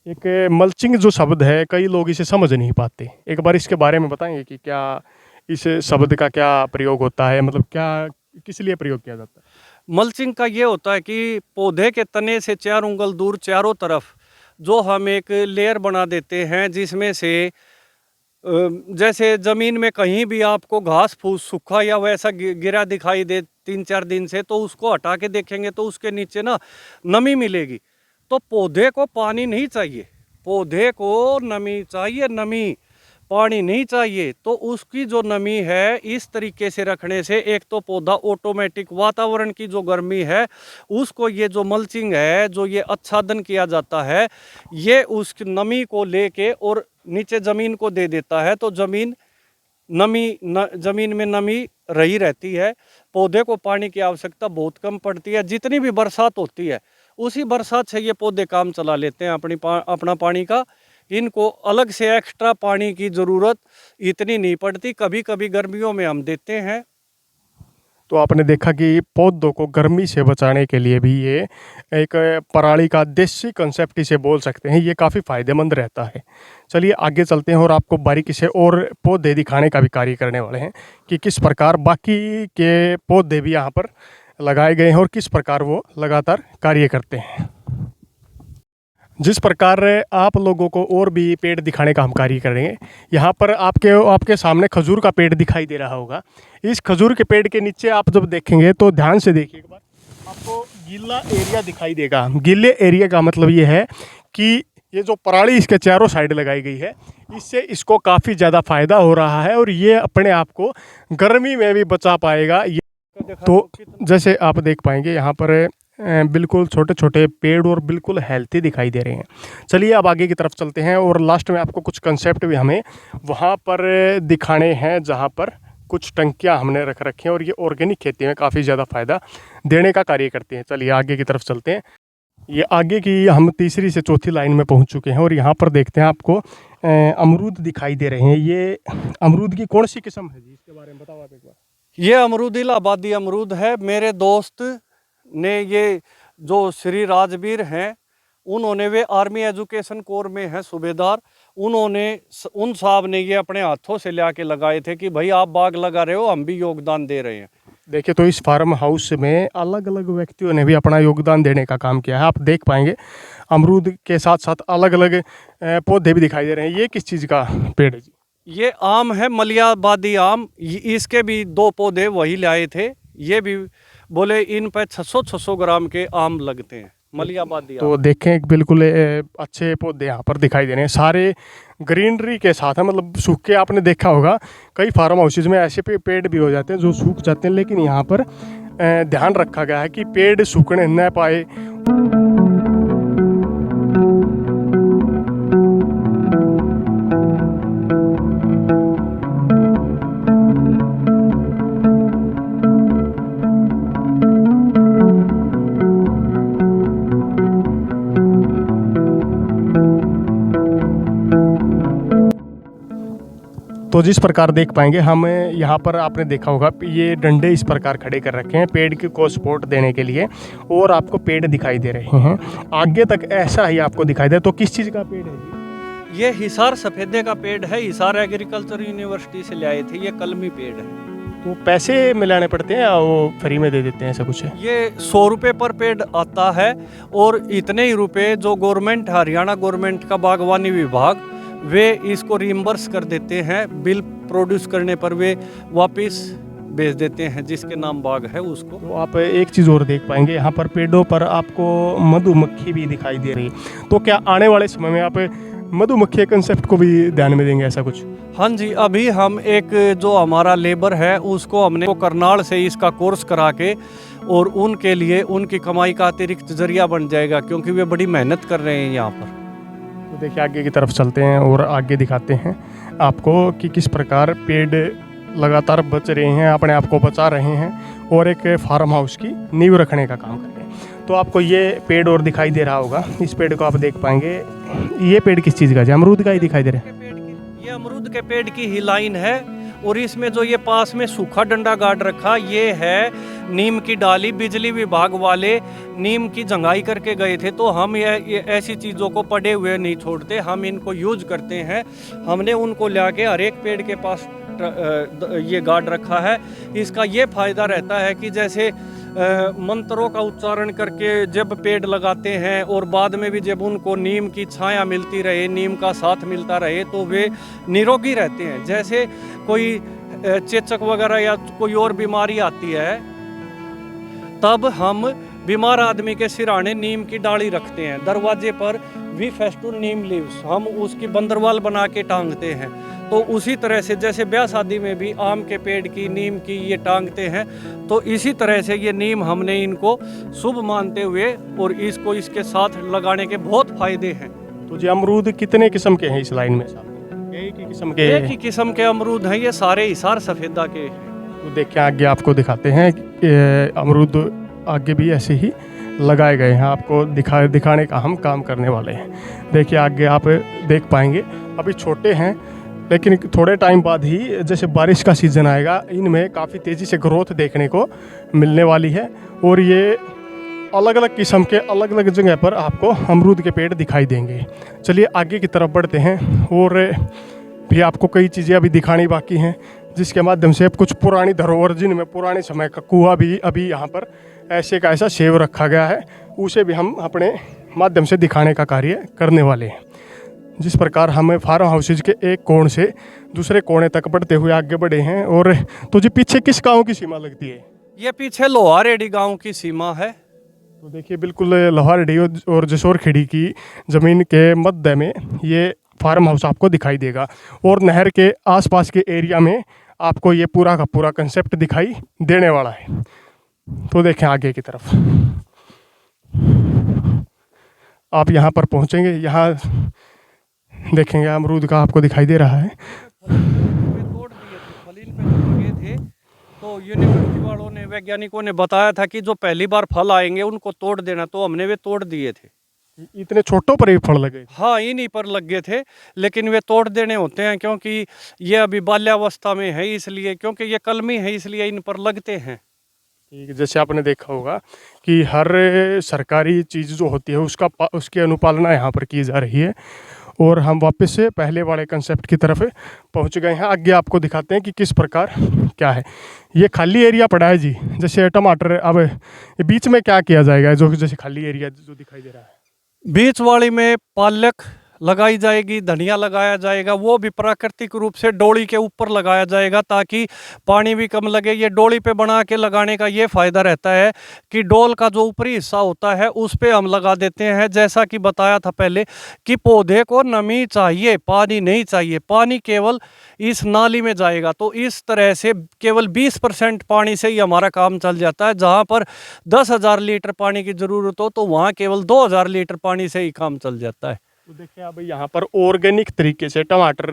एक मल्चिंग जो शब्द है, कई लोग इसे समझ नहीं पाते, एक बार इसके बारे में बताएंगे कि क्या इस शब्द का क्या प्रयोग होता है, मतलब क्या किस लिए प्रयोग किया जाता है? मल्चिंग का ये होता है कि पौधे के तने से 4 उंगल दूर चारों तरफ जो हम एक लेयर बना देते हैं, जिसमें से जैसे ज़मीन में कहीं भी आपको घास फूस सूखा या वैसा गिरा दिखाई दे 3-4 दिन से, तो उसको हटा के देखेंगे तो उसके नीचे ना नमी मिलेगी। तो पौधे को पानी नहीं चाहिए, पौधे को नमी चाहिए, नमी, पानी नहीं चाहिए। तो उसकी जो नमी है इस तरीके से रखने से एक तो पौधा ऑटोमेटिक वातावरण की जो गर्मी है उसको, ये जो मल्चिंग है, जो ये आच्छादन किया जाता है, ये उस नमी को लेके और नीचे ज़मीन को दे देता है। तो ज़मीन में नमी रही रहती है। पौधे को पानी की आवश्यकता बहुत कम पड़ती है। जितनी भी बरसात होती है उसी बरसात से ये पौधे काम चला लेते हैं अपना पानी का। इनको अलग से एक्स्ट्रा पानी की ज़रूरत इतनी नहीं पड़ती। कभी कभी गर्मियों में हम देते हैं। तो आपने देखा कि पौधों को गर्मी से बचाने के लिए भी ये एक पराली का देसी कंसेप्ट इसे बोल सकते हैं, ये काफ़ी फ़ायदेमंद रहता है। चलिए आगे चलते हैं और आपको बारीकी से और पौधे दिखाने का भी कार्य करने वाले हैं कि किस प्रकार बाकी के पौधे भी यहाँ पर लगाए गए हैं और किस प्रकार वो लगातार कार्य करते हैं। जिस प्रकार आप लोगों को और भी पेड़ दिखाने का हम कार्य करेंगे, यहाँ पर आपके सामने खजूर का पेड़ दिखाई दे रहा होगा। इस खजूर के पेड़ के नीचे आप जब देखेंगे तो ध्यान से देखिए एक बार, आपको गीला एरिया दिखाई देगा। गीले एरिया का मतलब ये है कि ये जो पराली इसके चारों साइड लगाई गई है, इससे इसको काफ़ी ज़्यादा फ़ायदा हो रहा है और ये अपने आप को गर्मी में भी बचा पाएगा। ये तो जैसे आप देख पाएंगे यहाँ पर बिल्कुल छोटे छोटे पेड़ और बिल्कुल हेल्थी दिखाई दे रहे हैं। चलिए अब आगे की तरफ चलते हैं और लास्ट में आपको कुछ कंसेप्ट भी हमें वहाँ पर दिखाने हैं जहाँ पर कुछ टंकियाँ हमने रख रखी हैं और ये ऑर्गेनिक खेती में काफ़ी ज़्यादा फ़ायदा देने का कार्य करती हैं। चलिए आगे की तरफ चलते हैं। ये आगे की हम तीसरी से चौथी लाइन में पहुँच चुके हैं और यहाँ पर देखते हैं आपको अमरूद दिखाई दे रहे हैं। ये अमरूद की कौन सी किस्म है जी, इसके बारे में बताओ आप एक बार। ये अमरूद इलाहाबादी अमरूद है। मेरे दोस्त ने ये जो श्री राजवीर हैं उन्होंने, वे आर्मी एजुकेशन कोर में है सूबेदार, उन्होंने उन साहब ने ये अपने हाथों से ला के लगाए थे कि भाई आप बाग लगा रहे हो, हम भी योगदान दे रहे हैं। देखिए, तो इस फार्म हाउस में अलग अलग व्यक्तियों ने भी अपना योगदान देने का काम किया है। आप देख पाएंगे अमरूद के साथ साथ अलग अलग पौधे भी दिखाई दे रहे हैं। ये किस चीज़ का पेड़ है जी? ये आम है, मलियाबादी आम, इसके भी 2 पौधे वही लाए थे। ये भी बोले इन पे 600 ग्राम के आम लगते हैं, मलियाबादी आम। तो देखें, एक बिल्कुल अच्छे पौधे यहाँ पर दिखाई दे रहे हैं, सारे ग्रीनरी के साथ है। मतलब सूख के, आपने देखा होगा कई फार्म हाउसेज में ऐसे पेड़ भी हो जाते हैं जो सूख जाते हैं, लेकिन यहाँ पर ध्यान रखा गया है कि पेड़ सूखने न पाए। तो जिस प्रकार देख पाएंगे हम यहाँ पर, आपने देखा होगा ये डंडे इस प्रकार खड़े कर रखे हैं पेड़ को सपोर्ट देने के लिए, और आपको पेड़ दिखाई दे रहे हैं आगे तक ऐसा ही आपको दिखाई दे। तो किस चीज़ का पेड़ है जी? ये हिसार सफ़ेदे का पेड़ है, हिसार एग्रीकल्चर यूनिवर्सिटी से लाए थे। ये कलमी पेड़ है। तो पैसे मिलाने पड़ते हैं या वो फ्री में दे देते हैं, ऐसा कुछ है? ये 100 रुपये पर पेड़ आता है, और इतने ही रुपए जो गवर्नमेंट, हरियाणा गवर्नमेंट का बागवानी विभाग, वे इसको रिम्बर्स कर देते हैं। बिल प्रोड्यूस करने पर वे वापस भेज देते हैं जिसके नाम बाग है उसको। तो आप एक चीज़ और देख पाएंगे, यहाँ पर पेड़ों पर आपको मधुमक्खी भी दिखाई दे रही है। तो क्या आने वाले समय में आप मधुमक्खी के कंसेप्ट को भी ध्यान में देंगे, ऐसा कुछ? हाँ जी, अभी हम एक जो हमारा लेबर है उसको हमने करनाल से इसका कोर्स करा के, और उनके लिए उनकी कमाई का अतिरिक्त जरिया बन जाएगा, क्योंकि वे बड़ी मेहनत कर रहे हैं यहाँ पर। तो देखिए, आगे की तरफ चलते हैं और आगे दिखाते हैं आपको कि किस प्रकार पेड़ लगातार बच रहे हैं, अपने आप को बचा रहे हैं और एक फार्म हाउस की नींव रखने का काम कर रहे हैं। तो आपको ये पेड़ और दिखाई दे रहा होगा, इस पेड़ को आप देख पाएंगे। ये पेड़ किस चीज़ का है? अमरूद का ही दिखाई दे रहा है। ये अमरूद के पेड़ की ही लाइन है, और इसमें जो ये पास में सूखा डंडा गाड़ रखा, ये है नीम की डाली। बिजली विभाग वाले नीम की जंगाई करके गए थे, तो हम ये ऐसी चीज़ों को पड़े हुए नहीं छोड़ते, हम इनको यूज करते हैं। हमने उनको ला के हर एक पेड़ के पास ये गाड़ रखा है। इसका ये फ़ायदा रहता है कि जैसे मंत्रों का उच्चारण करके जब पेड़ लगाते हैं, और बाद में भी जब उनको नीम की छाया मिलती रहे, नीम का साथ मिलता रहे, तो वे निरोगी रहते हैं। जैसे कोई चेचक वगैरह या कोई और बीमारी आती है, तब हम बीमार आदमी के सिराने नीम की डाली रखते हैं। दरवाजे पर वी फेस्टून नीम लीव्स, हम उसकी बंदरवाल बना के टांगते हैं। तो उसी तरह से जैसे ब्याह शादी में भी आम के पेड़ की, नीम की ये टांगते हैं, तो इसी तरह से ये नीम हमने इनको शुभ मानते हुए और इसको इसके साथ लगाने के बहुत फायदे हैं। तो जी, अमरूद कितने किस्म के हैं इस लाइन में? एक ही किस्म के? एक ही किस्म के अमरूद हैं, ये सारे हिसार सफ़ेदा के हैं। तो देखिए, आगे आपको दिखाते हैं अमरूद आगे भी ऐसे ही लगाए गए हैं, आपको दिखाने का हम काम करने वाले हैं। देखिए, आगे आप देख पाएंगे अभी छोटे हैं, लेकिन थोड़े टाइम बाद ही जैसे बारिश का सीज़न आएगा, इनमें काफ़ी तेज़ी से ग्रोथ देखने को मिलने वाली है। और ये अलग अलग किस्म के अलग अलग जगह पर आपको अमरूद के पेड़ दिखाई देंगे। चलिए आगे की तरफ बढ़ते हैं, और भी आपको कई चीज़ें अभी दिखानी बाकी हैं, जिसके माध्यम से कुछ पुरानी धरोहर, जिनमें पुराने समय का कुआं भी अभी यहाँ पर ऐसे का ऐसा सेव रखा गया है, उसे भी हम अपने माध्यम से दिखाने का कार्य करने वाले हैं। जिस प्रकार हम फार्म हाउसेज के एक कोण से दूसरे कोने तक बढ़ते हुए आगे बढ़े हैं। और तो जी, पीछे किस गांव की सीमा लगती है? ये पीछे लोहारेडी गांव की सीमा है। तो देखिए, बिल्कुल लोहारेडी और जसोर खेड़ी की ज़मीन के मध्य में ये फार्म हाउस आपको दिखाई देगा, और नहर के आसपास के एरिया में आपको ये पूरा का पूरा कंसेप्ट दिखाई देने वाला है। तो देखें आगे की तरफ, आप यहाँ पर पहुँचेंगे, यहाँ देखेंगे अमरूद का आपको दिखाई दे रहा है। तोड़ दिए थे, फल इन पे जो लगे थे, तो यूनिवर्सिटी वालों ने, वैज्ञानिकों ने बताया था कि जो पहली बार फल आएंगे उनको तोड़ देना, तो हमने वे तोड़ दिए थे। इतने छोटों पर ही फल लगे? हाँ, इन्हीं पर लगे थे, लेकिन वे तोड़ देने होते हैं, क्योंकि ये अभी बाल्यावस्था में है, इसलिए, क्योंकि ये कलमी है इसलिए इन पर लगते हैं। ठीक है, जैसे आपने देखा होगा कि हर सरकारी चीज़ जो होती है उसकी अनुपालना यहाँ पर की जा रही है। और हम वापस से पहले वाले कंसेप्ट की तरफ पहुँच गए हैं। आगे आपको दिखाते हैं कि किस प्रकार क्या है। ये खाली एरिया पड़ा है जी, जैसे टमाटर। अब ये बीच में क्या किया जाएगा, जो जैसे खाली एरिया जो दिखाई दे रहा है? बीच वाली में पालक लगाई जाएगी, धनिया लगाया जाएगा, वो भी प्राकृतिक रूप से डोली के ऊपर लगाया जाएगा ताकि पानी भी कम लगे। ये डोली पे बना के लगाने का ये फ़ायदा रहता है कि डोल का जो ऊपरी हिस्सा होता है उस पे हम लगा देते हैं। जैसा कि बताया था पहले कि पौधे को नमी चाहिए, पानी नहीं चाहिए। पानी केवल इस नाली में जाएगा, तो इस तरह से केवल 20% पानी से ही हमारा काम चल जाता है। जहाँ पर 10,000 लीटर पानी की ज़रूरत हो तो वहाँ केवल 2,000 लीटर पानी से ही काम चल जाता है। तो देखिए अब यहाँ पर ऑर्गेनिक तरीके से टमाटर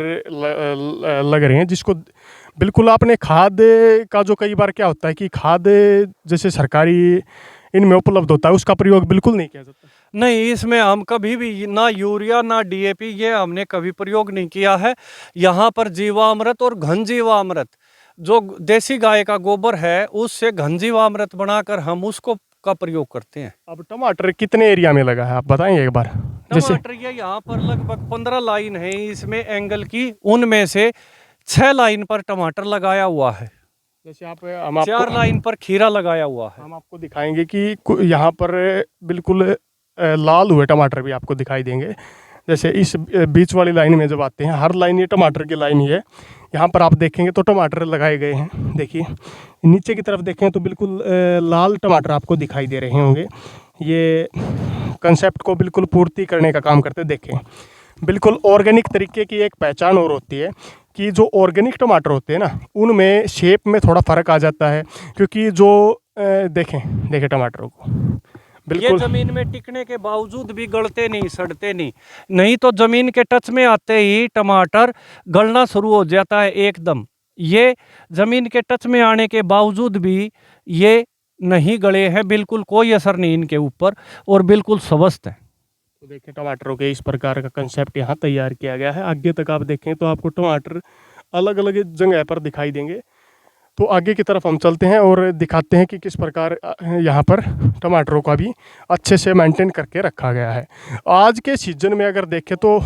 लग रहे हैं, जिसको बिल्कुल आपने खाद का, जो कई बार क्या होता है कि खाद जैसे सरकारी इनमें उपलब्ध होता है उसका प्रयोग बिल्कुल नहीं किया जाता। नहीं, इसमें हम कभी भी ना यूरिया ना डीएपी ये हमने कभी प्रयोग नहीं किया है। यहाँ पर जीवामृत और घन जीवामृत, जो देसी गाय का गोबर है उससे घन जीवामृत बनाकर हम उसको का प्रयोग करते हैं। अब टमाटर कितने एरिया में लगा है आप बताएंगे एक बार? जैसे टमाटर ये यहाँ पर लगभग 15 लाइन है इसमें एंगल की, उनमें से 6 लाइन पर टमाटर लगाया हुआ है। जैसे आप 4 लाइन पर खीरा लगाया हुआ है। हम आपको दिखाएंगे कि यहाँ पर बिल्कुल लाल हुए टमाटर भी आपको दिखाई देंगे। जैसे इस बीच वाली लाइन में जब आते हैं, हर लाइन ये टमाटर की लाइन ही है। यहाँ पर आप देखेंगे तो टमाटर लगाए गए हैं। देखिए नीचे की तरफ देखें तो बिल्कुल लाल टमाटर आपको दिखाई दे रहे होंगे। ये कंसेप्ट को बिल्कुल पूर्ति करने का काम करते। देखें बिल्कुल ऑर्गेनिक तरीके की एक पहचान और होती है कि जो ऑर्गेनिक टमाटर होते हैं ना, उनमें शेप में थोड़ा फ़र्क आ जाता है। क्योंकि जो देखें टमाटरों को ये जमीन में टिकने के बावजूद भी गलते नहीं, सड़ते नहीं। नहीं तो जमीन के टच में आते ही टमाटर गलना शुरू हो जाता है एकदम। ये जमीन के टच में आने के बावजूद भी ये नहीं गले हैं, बिल्कुल कोई असर नहीं इनके ऊपर और बिल्कुल स्वस्थ है। तो देखें टमाटरों के इस प्रकार का कंसेप्ट यहाँ तैयार किया गया है। आगे तक आप देखें तो आपको टमाटर अलग अलग जगह पर दिखाई देंगे। तो आगे की तरफ हम चलते हैं और दिखाते हैं कि किस प्रकार यहाँ पर टमाटरों का भी अच्छे से मेंटेन करके रखा गया है। आज के सीजन में अगर देखें तो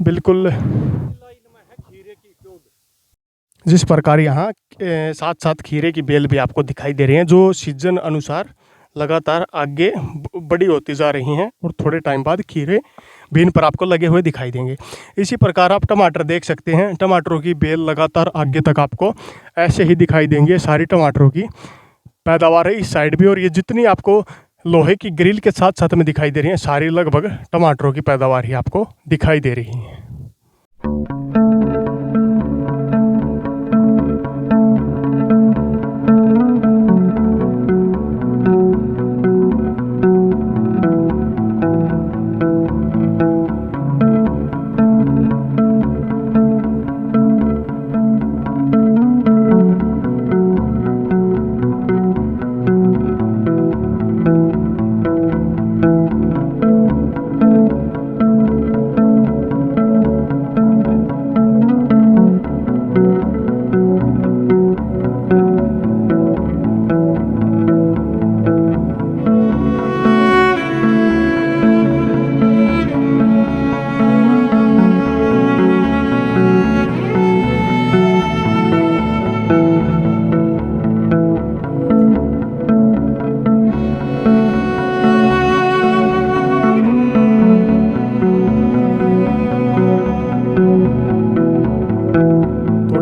बिल्कुल जिस प्रकार यहाँ साथ साथ खीरे की बेल भी आपको दिखाई दे रही हैं, जो सीजन अनुसार लगातार आगे बड़ी होती जा रही हैं और थोड़े टाइम बाद खीरे भी इन पर आपको लगे हुए दिखाई देंगे। इसी प्रकार आप टमाटर देख सकते हैं, टमाटरों की बेल लगातार आगे तक आपको ऐसे ही दिखाई देंगे। सारी टमाटरों की पैदावार है इस साइड भी, और ये जितनी आपको लोहे की ग्रिल के साथ साथ में दिखाई दे रही हैं, सारी लगभग टमाटरों की पैदावार ही आपको दिखाई दे रही हैं।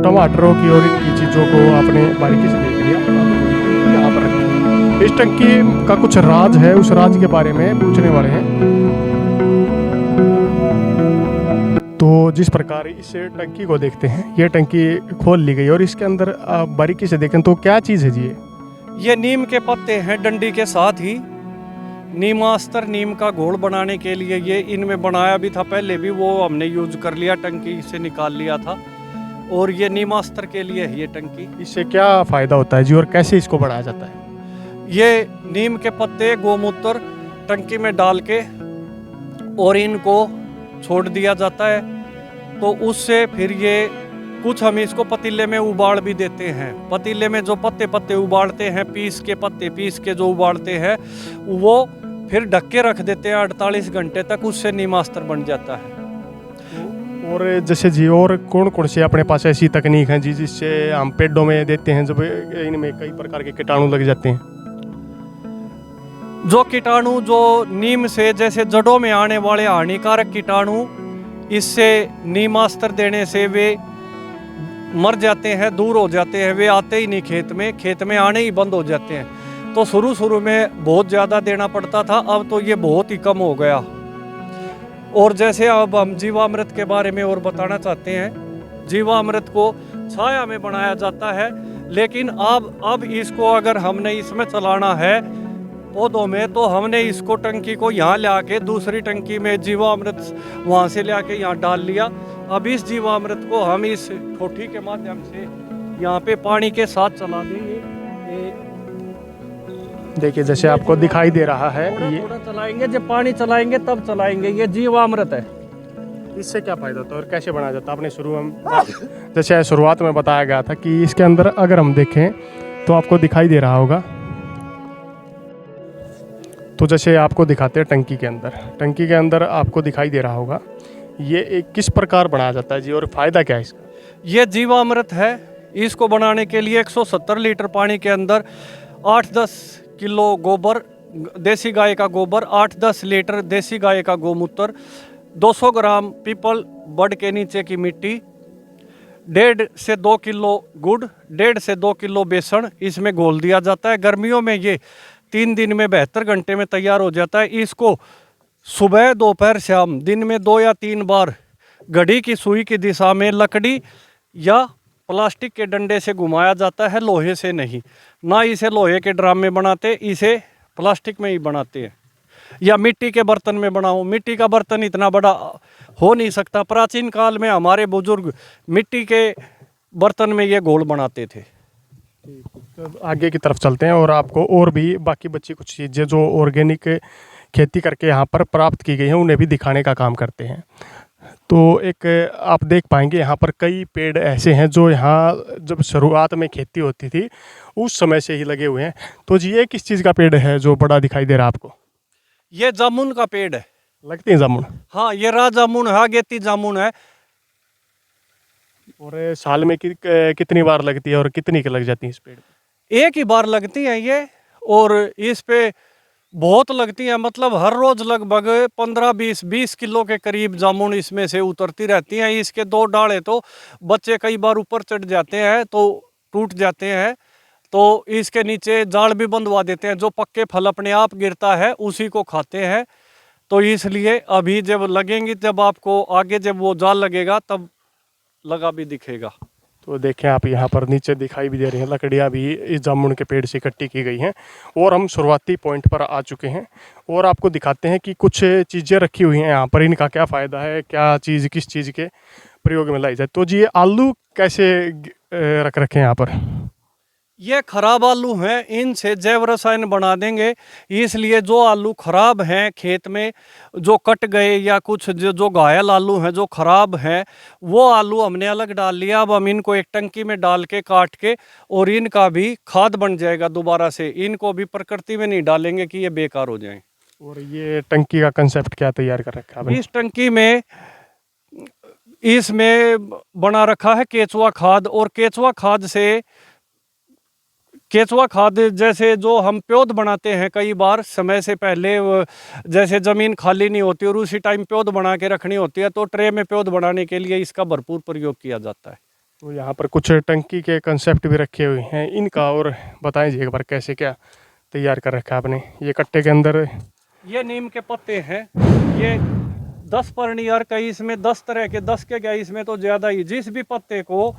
टमाटरों की और इनकी चीज़ों को आपने बारीकी से देख लिया। अब यहाँ पर रखी इस टंकी का कुछ राज है, उस राज के बारे में पूछने वाले हैं। तो जिस प्रकार इस टंकी को देखते हैं, ये टंकी खोल ली गई और इसके अंदर आप बारीकी से देखें तो क्या चीज़ है जी? ये नीम के पत्ते हैं, डंडी के साथ ही नीमास्त्र, नीम का घोल बनाने के लिए ये इनमें बनाया भी था पहले भी, वो हमने यूज कर लिया, टंकी से निकाल लिया था। और ये नीमास्त्र के लिए है ये टंकी। इससे क्या फ़ायदा होता है जी और कैसे इसको बढ़ाया जाता है? ये नीम के पत्ते, गोमूत्र टंकी में डाल के और इनको छोड़ दिया जाता है, तो उससे फिर ये कुछ हम इसको पतीले में उबाल भी देते हैं। पतीले में जो पत्ते पत्ते उबालते हैं, पत्ते पीस के जो उबालते हैं, वो फिर ढक के रख देते हैं 48 घंटे तक, उससे नीमास्त्र बन जाता है। और जैसे जी और कौन कौन से अपने पास ऐसी तकनीक है जी जिससे हम पेड़ों में देते हैं जब इनमें कई प्रकार के कीटाणु लग जाते हैं? जो कीटाणु जो नीम से, जैसे जड़ों में आने वाले हानिकारक कीटाणु, इससे नीमास्त्र देने से वे मर जाते हैं, दूर हो जाते हैं, वे आते ही नहीं खेत में आने ही बंद हो जाते हैं। तो शुरू में बहुत ज़्यादा देना पड़ता था, अब तो ये बहुत ही कम हो गया। और जैसे अब हम जीवामृत के बारे में और बताना चाहते हैं। जीवामृत को छाया में बनाया जाता है, लेकिन अब इसको अगर हमने इसमें चलाना है पौधों में, तो हमने इसको टंकी को यहाँ ला के दूसरी टंकी में जीवामृत वहाँ से ला के यहाँ डाल लिया। अब इस जीवामृत को हम इस ठोठी के माध्यम से यहाँ पे पानी के साथ चला देंगे। देखिए जैसे आपको दिखाई दे रहा है ये थोड़ा चलाएंगे, जब पानी चलाएंगे तब चलाएंगे। ये जीवामृत है। इससे क्या फ़ायदा होता है और कैसे बनाया जाता है? आपने जैसे शुरुआत में बताया गया था कि इसके अंदर अगर हम देखें तो आपको दिखाई दे रहा होगा। तो जैसे आपको दिखाते हैं टंकी के अंदर आपको दिखाई दे रहा होगा। ये एक किस प्रकार बनाया जाता है जी और फ़ायदा क्या है इसका? ये जीवामृत है। इसको बनाने के लिए 170 लीटर पानी के अंदर 8-10 किलो गोबर, देसी गाय का गोबर, 8-10 लीटर देसी गाय का गोमूत्र, 200 ग्राम पीपल बड के नीचे की मिट्टी, 1.5 से 2 किलो गुड़, 1.5 से 2 किलो बेसन इसमें घोल दिया जाता है। गर्मियों में ये 3 दिन में 72 घंटे में तैयार हो जाता है। इसको सुबह, दोपहर, शाम, दिन में 2 या 3 बार घड़ी की सुई की दिशा में लकड़ी या प्लास्टिक के डंडे से घुमाया जाता है, लोहे से नहीं। ना इसे लोहे के ड्राम में बनाते, इसे प्लास्टिक में ही बनाते हैं, या मिट्टी के बर्तन में बनाओ। मिट्टी का बर्तन इतना बड़ा हो नहीं सकता। प्राचीन काल में हमारे बुजुर्ग मिट्टी के बर्तन में ये घोल बनाते थे। तो आगे की तरफ चलते हैं और आपको और भी बाकी बची कुछ चीज़ें जो ऑर्गेनिक खेती करके यहाँ पर प्राप्त की गई हैं उन्हें भी दिखाने का काम करते हैं। तो एक आप देख पाएंगे यहाँ पर कई पेड़ ऐसे हैं जो यहाँ जब शुरुआत में खेती होती थी उस समय से ही लगे हुए हैं। तो जी ये किस चीज़ का पेड़ है जो बड़ा दिखाई दे रहा है आपको? ये जामुन का पेड़ है। लगती है जामुन? हाँ, ये राज जामुन है, गेती जामुन है। और साल में कितनी बार लगती है और कितनी की लग जाती है इस पेड़ पे? एक ही बार लगती है ये, और इस पे बहुत लगती है। मतलब हर रोज लगभग 15-20 किलो के करीब जामुन इसमें से उतरती रहती हैं। इसके 2 डाले तो बच्चे कई बार ऊपर चढ़ जाते हैं तो टूट जाते हैं, तो इसके नीचे जाल भी बंधवा देते हैं। जो पक्के फल अपने आप गिरता है उसी को खाते हैं। तो इसलिए अभी जब लगेंगी, जब आपको आगे जब वो जाल लगेगा तब लगा भी दिखेगा। तो देखें आप यहाँ पर नीचे दिखाई भी दे रही हैं लकड़ियाँ भी इस जामुन के पेड़ से इकट्ठी की गई हैं। और हम शुरुआती पॉइंट पर आ चुके हैं और आपको दिखाते हैं कि कुछ चीज़ें रखी हुई हैं यहाँ पर, इनका क्या फ़ायदा है, क्या चीज़ किस चीज़ के प्रयोग में लाई जाए। तो जी ये आलू कैसे रख रखे हैं यहाँ पर? ये खराब आलू हैं, इनसे जैव रसायन बना देंगे। इसलिए जो आलू खराब हैं खेत में, जो कट गए या कुछ जो घायल आलू हैं जो खराब हैं, वो आलू हमने अलग डाल लिया। अब हम इनको एक टंकी में डाल के काट के, और इनका भी खाद बन जाएगा दोबारा से। इनको भी प्रकृति में नहीं डालेंगे कि ये बेकार हो जाएं। और ये टंकी का कंसेप्ट क्या तैयार कर रखा है? इस टंकी में इसमें बना रखा है केचुआ खाद। और केचुआ खाद जैसे जो हम प्योद बनाते हैं कई बार समय से पहले, जैसे ज़मीन खाली नहीं होती और उसी टाइम प्योद बना के रखनी होती है, तो ट्रे में प्योद बनाने के लिए इसका भरपूर प्रयोग किया जाता है। तो यहाँ पर कुछ टंकी के कंसेप्ट भी रखे हुए हैं इनका, और बताएं जी एक बार कैसे क्या तैयार कर रखा है आपने? ये कट्टे के अंदर ये नीम के पत्ते हैं। ये 10 पर्णी अर्क है, इसमें 10 तरह के, 10 के क्या इसमें तो ज़्यादा ही। जिस भी पत्ते को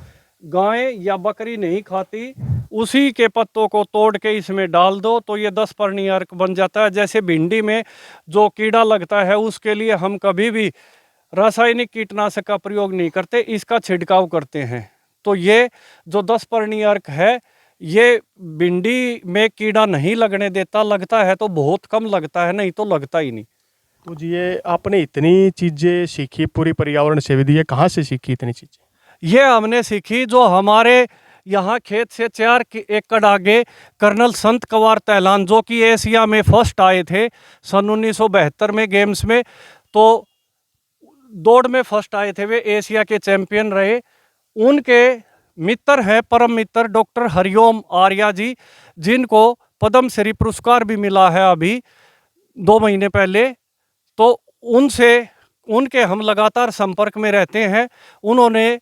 गाय या बकरी नहीं खाती उसी के पत्तों को तोड़ के इसमें डाल दो तो ये 10 पर्णी अर्क बन जाता है। जैसे भिंडी में जो कीड़ा लगता है उसके लिए हम कभी भी रासायनिक कीटनाशक का प्रयोग नहीं करते, इसका छिड़काव करते हैं। तो ये जो 10 पर्णी अर्क है ये भिंडी में कीड़ा नहीं लगने देता। लगता है तो बहुत कम लगता है, नहीं तो लगता ही नहीं। तो जी ये आपने इतनी चीज़ें सीखी पूरी पर्यावरण सेवी दी है, कहाँ से सीखी इतनी चीज़ें? ये हमने सीखी जो हमारे यहाँ खेत से 4 एकड़ आगे कर्नल संत कंवर तैलान जो कि एशिया में फर्स्ट आए थे सन 1972 में गेम्स में, तो दौड़ में फर्स्ट आए थे, वे एशिया के चैंपियन रहे। उनके मित्र हैं, परम मित्र डॉक्टर हरिओम आर्या जी, जिनको पद्म श्री पुरस्कार भी मिला है अभी 2 महीने पहले। तो उनके हम लगातार संपर्क में रहते हैं। उन्होंने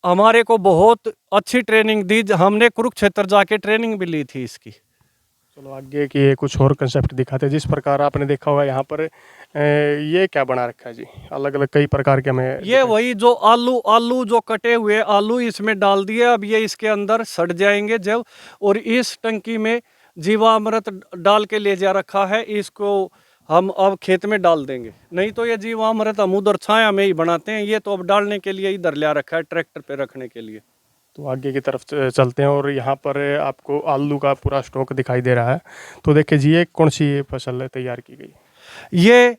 हमारे को बहुत अच्छी ट्रेनिंग दी, हमने कुरुक्षेत्र जाके ट्रेनिंग भी ली थी इसकी। चलो आगे की कुछ और कंसेप्ट दिखाते हैं। जिस प्रकार आपने देखा होगा यहाँ पर ये क्या बना रखा है जी, अलग अलग कई प्रकार के हमें ये वही जो आलू जो कटे हुए आलू इसमें डाल दिए, अब ये इसके अंदर सड़ जाएंगे जब, और इस टंकी में जीवामृत डाल के ले जा रखा है, इसको हम अब खेत में डाल देंगे। नहीं तो ये जीवामृत हम उधर छाया में ही बनाते हैं, ये तो अब डालने के लिए इधर ले रखा है ट्रैक्टर पे रखने के लिए। तो आगे की तरफ चलते हैं और यहाँ पर आपको आलू का पूरा स्टॉक दिखाई दे रहा है। तो देखिए जी, ये कौन सी फसल तैयार की गई? ये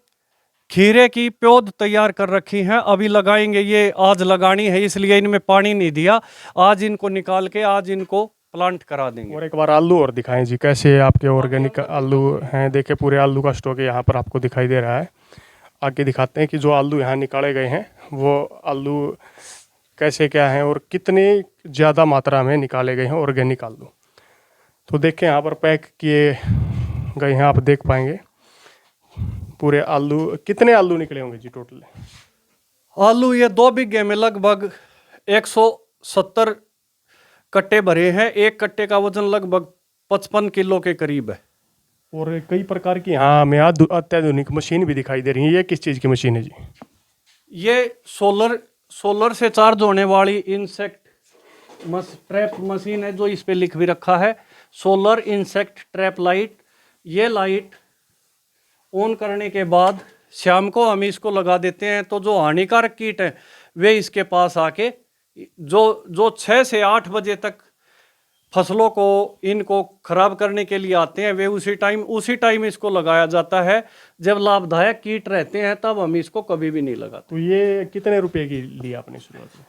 खीरे की पौध तैयार कर रखी है, अभी लगाएंगे। ये आज लगानी है इसलिए इनमें पानी नहीं दिया, आज इनको निकाल के आज इनको प्लांट करा देंगे। और एक बार आलू और दिखाएं जी, कैसे आपके ऑर्गेनिक आलू हैं। देखिए पूरे आलू का स्टॉक यहाँ पर आपको दिखाई दे रहा है। आगे दिखाते हैं कि जो आलू यहाँ निकाले गए हैं वो आलू कैसे क्या हैं और कितनी ज़्यादा मात्रा में निकाले गए हैं ऑर्गेनिक आलू। तो देखें यहाँ पर पैक किए गए हैं, आप देख पाएंगे पूरे आलू। कितने आलू निकले होंगे जी टोटल? आलू ये 2 बीघे में लगभग 170 कट्टे भरे हैं। एक कट्टे का वजन लगभग 55 किलो के करीब है। और कई प्रकार की यहाँ हमें अत्याधुनिक मशीन भी दिखाई दे रही है। ये किस चीज़ की मशीन है जी? ये सोलर से चार्ज होने वाली इंसेक्ट ट्रैप मशीन है, जो इस पे लिख भी रखा है सोलर इंसेक्ट ट्रैप लाइट। ये लाइट ऑन करने के बाद शाम को हम इसको लगा देते हैं, तो जो हानिकारक कीट हैं वे इसके पास आके जो 6 से 8 बजे तक फसलों को इनको खराब करने के लिए आते हैं, वे उसी टाइम इसको लगाया जाता है। जब लाभदायक कीट रहते हैं तब हम इसको कभी भी नहीं लगाते। तो ये कितने रुपए की ली आपने शुरुआत में?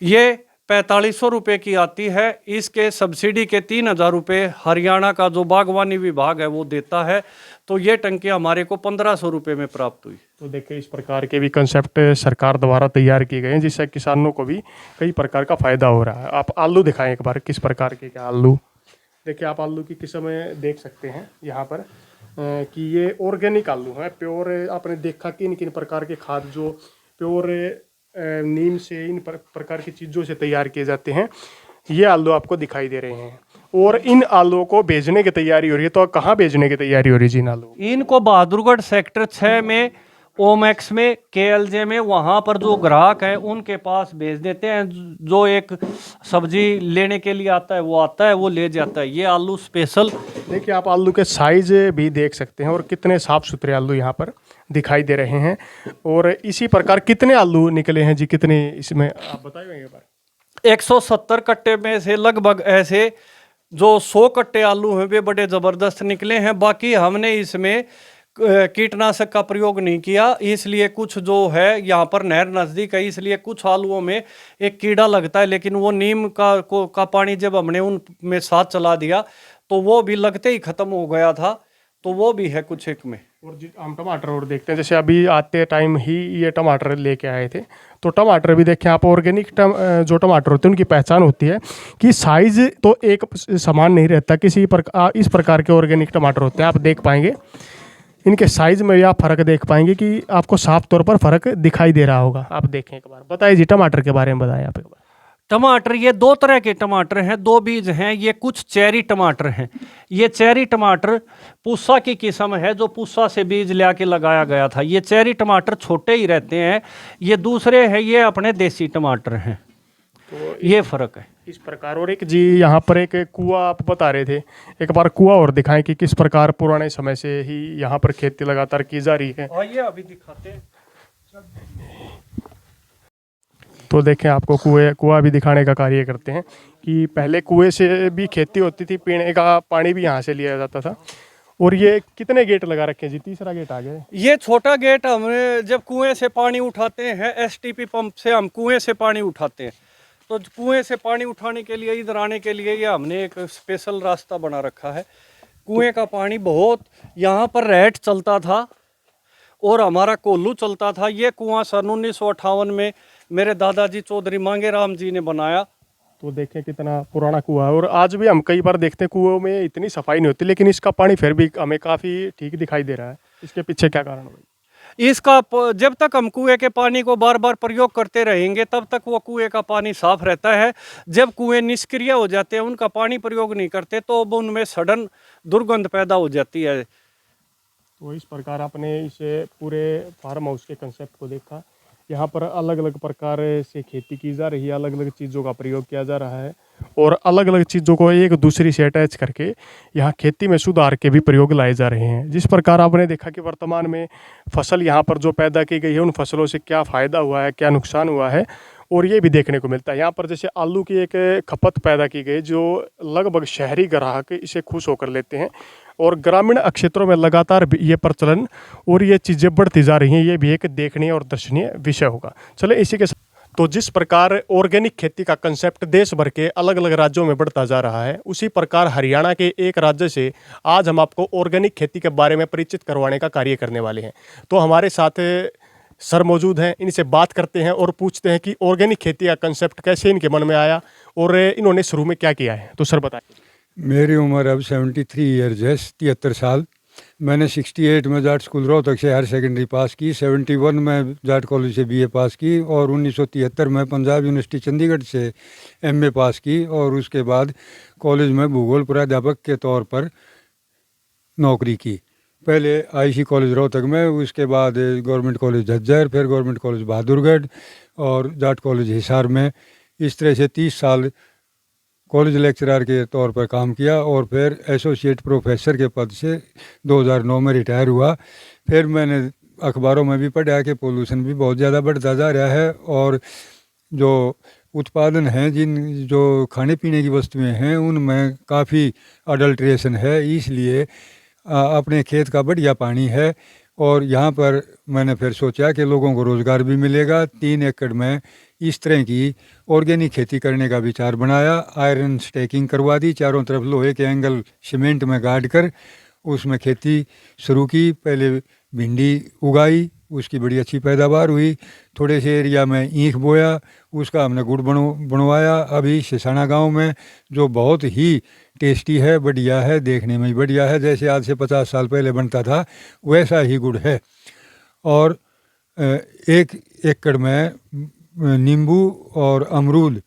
ये 4500 रुपये की आती है। इसके सब्सिडी के 3000 रुपये हरियाणा का जो बागवानी विभाग है वो देता है। तो ये टंकी हमारे को 1500 रुपये में प्राप्त हुई। तो देखिए इस प्रकार के भी कंसेप्ट सरकार द्वारा तैयार किए गए हैं, जिससे किसानों को भी कई प्रकार का फ़ायदा हो रहा है। आप आलू दिखाएं एक बार, किस प्रकार के क्या आलू। देखिए आप आलू की किस्म देख सकते हैं यहाँ पर कि ये ऑर्गेनिक आलू है, प्योर। आपने देखा कि किन प्रकार के खाद जो प्योर नीम से इन प्रकार की चीज़ों से तैयार किए जाते हैं, ये आलू आपको दिखाई दे रहे हैं। और इन आलूओं को भेजने की तैयारी हो रही है। तो कहाँ भेजने की तैयारी हो रही है जी इन आलू? इनको बहादुरगढ़ सेक्टर 6 में, ओमैक्स में, केएलजे में, वहाँ पर जो ग्राहक है उनके पास भेज देते हैं। जो एक सब्जी लेने के लिए आता है वो ले जाता है। ये आलू स्पेशल। देखिए आप आलू के साइज भी देख सकते हैं और कितने साफ सुथरे आलू यहाँ पर दिखाई दे रहे हैं। और इसी प्रकार कितने आलू निकले हैं जी, कितने इसमें आप बताइए एक बार? 170 कट्टे में से लगभग ऐसे जो 100 कट्टे आलू हैं वे बड़े ज़बरदस्त निकले हैं। बाकी हमने इसमें कीटनाशक का प्रयोग नहीं किया, इसलिए कुछ जो है यहाँ पर नहर नज़दीक है, इसलिए कुछ आलूओं में एक कीड़ा लगता है। लेकिन वो नीम का पानी जब हमने उनमें साथ चला दिया तो वो भी लगते ही ख़त्म हो गया था। तो वो भी है कुछ एक में। और हम टमाटर और देखते हैं, जैसे अभी आते टाइम ही ये टमाटर लेके आए थे, तो टमाटर भी देखें आप। ऑर्गेनिक जो टमाटर होते हैं उनकी पहचान होती है कि साइज़ तो एक समान नहीं रहता। इस प्रकार के ऑर्गेनिक टमाटर होते हैं, आप देख पाएंगे इनके साइज़ में भी आप फ़र्क देख पाएंगे कि आपको साफ तौर पर फ़र्क दिखाई दे रहा होगा। आप देखें एक बार। बताइए जी टमाटर के बारे में बताएं आप एक बार। टमाटर ये 2 तरह के टमाटर हैं, 2 बीज हैं। ये कुछ चेरी टमाटर हैं। ये चेरी टमाटर पूसा की किस्म है, जो पूसा से बीज ले आके लगाया गया था। ये चेरी टमाटर छोटे ही रहते हैं। ये दूसरे हैं, ये अपने देसी टमाटर हैं। तो ये फ़र्क है इस प्रकार। और एक जी यहाँ पर एक कुआं आप बता रहे थे, एक बार कुआं और दिखाएं कि किस प्रकार पुराने समय से ही यहाँ पर खेती लगातार की जा रही है। आइए अभी दिखाते हैं। तो देखें आपको कुआं भी दिखाने का कार्य करते हैं कि पहले कुएं से भी खेती होती थी, पीने का पानी भी यहाँ से लिया जाता था। और ये कितने गेट लगा रखे हैं जी? तीसरा गेट आ गया। ये छोटा गेट हमने जब कुएं से पानी उठाते हैं, एसटीपी पंप से हम कुएं से पानी उठाते हैं, तो कुएं से पानी उठाने के लिए इधर आने के लिए ये हमने एक स्पेशल रास्ता बना रखा है। कुएं का पानी बहुत, यहाँ पर रहट चलता था और हमारा कोल्लू चलता था। ये कुआं सन 1958 में मेरे दादाजी चौधरी मांगे राम जी ने बनाया। तो देखें कितना पुराना कुआं है, और आज भी हम कई बार देखते हैं कुओं में इतनी सफाई नहीं होती, लेकिन इसका पानी फिर भी हमें काफ़ी ठीक दिखाई दे रहा है। इसके पीछे क्या कारण है भाई? जब तक हम कुएं के पानी को बार बार प्रयोग करते रहेंगे तब तक वो कुएं का पानी साफ रहता है। जब कुएं निष्क्रिय हो जाते हैं, उनका पानी प्रयोग नहीं करते, तो अब उनमें सडन दुर्गंध पैदा हो जाती है। तो इस प्रकार आपने इसे पूरे फार्म हाउस के कंसेप्ट को देखा। यहाँ पर अलग अलग प्रकार से खेती की जा रही है, अलग अलग चीज़ों का प्रयोग किया जा रहा है, और अलग अलग चीज़ों को एक दूसरी से अटैच करके यहाँ खेती में सुधार के भी प्रयोग लाए जा रहे हैं। जिस प्रकार आपने देखा कि वर्तमान में फसल यहाँ पर जो पैदा की गई है, उन फसलों से क्या फ़ायदा हुआ है, क्या नुकसान हुआ है, और ये भी देखने को मिलता है। यहाँ पर जैसे आलू की एक खपत पैदा की गई, जो लगभग शहरी ग्राहक इसे खुश होकर लेते हैं, और ग्रामीण क्षेत्रों में लगातार ये प्रचलन और ये चीज़ें बढ़ती जा रही हैं। ये भी एक देखनीय और दर्शनीय विषय होगा। चले इसी के तो जिस प्रकार ऑर्गेनिक खेती का कंसेप्ट देश भर के अलग अलग राज्यों में बढ़ता जा रहा है, उसी प्रकार हरियाणा के एक राज्य से आज हम आपको ऑर्गेनिक खेती के बारे में परिचित करवाने का कार्य करने वाले हैं। तो हमारे साथ सर मौजूद हैं, इनसे बात करते हैं और पूछते हैं कि ऑर्गेनिक खेती का कंसेप्ट कैसे इनके मन में आया और इन्होंने शुरू में क्या किया है। तो सर बताइए। मेरी उम्र अब 73 ईयर्स है, 73 साल। मैंने 68 में जाट स्कूल रोहतक से हायर सेकेंडरी पास की, 71 में जाट कॉलेज से बीए पास की, और 1973 में पंजाब यूनिवर्सिटी चंडीगढ़ से एमए पास की, और उसके बाद कॉलेज में भूगोल प्राध्यापक के तौर पर नौकरी की। पहले आईसी कॉलेज रोहतक में, उसके बाद गवर्नमेंट कॉलेज झज्जर, फिर गवर्नमेंट कॉलेज बहादुरगढ़ और जाट कॉलेज हिसार में। इस तरह से 30 साल कॉलेज लेक्चरर के तौर पर काम किया, और फिर एसोसिएट प्रोफेसर के पद से 2009 में रिटायर हुआ। फिर मैंने अखबारों में भी पढ़ा कि पोल्यूशन भी बहुत ज़्यादा बढ़ता जा रहा है, और जो उत्पादन हैं, जो खाने पीने की वस्तुएं हैं, उनमें काफ़ी अडल्ट्रेशन है। इसलिए अपने खेत का बढ़िया पानी है, और यहाँ पर मैंने फिर सोचा कि लोगों को रोज़गार भी मिलेगा। 3 एकड़ में इस तरह की ऑर्गेनिक खेती करने का विचार बनाया। आयरन स्टैकिंग करवा दी, चारों तरफ लोहे के एंगल सीमेंट में गाड़ कर उसमें खेती शुरू की। पहले भिंडी उगाई, उसकी बड़ी अच्छी पैदावार हुई। थोड़े से एरिया में ईख बोया, उसका हमने गुड़ बनवाया अभी सिसाना गांव में, जो बहुत ही टेस्टी है, बढ़िया है, देखने में ही बढ़िया है। जैसे आज से 50 साल पहले बनता था वैसा ही गुड़ है। और 1 एकड़ में नींबू और अमरूद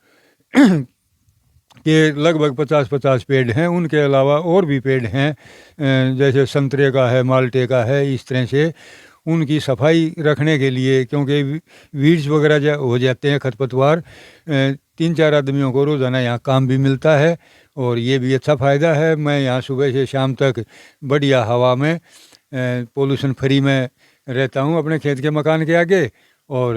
के लगभग 50-50 पेड़ हैं। उनके अलावा और भी पेड़ हैं, जैसे संतरे का है, माल्टे का है। इस तरह से उनकी सफाई रखने के लिए, क्योंकि वीड्स वगैरह हो जाते हैं, खरपतवार, 3-4 आदमियों को रोज़ाना यहाँ काम भी मिलता है, और ये भी अच्छा फ़ायदा है। मैं यहाँ सुबह से शाम तक बढ़िया हवा में पोल्यूशन फ्री में रहता हूँ अपने खेत के मकान के आगे, और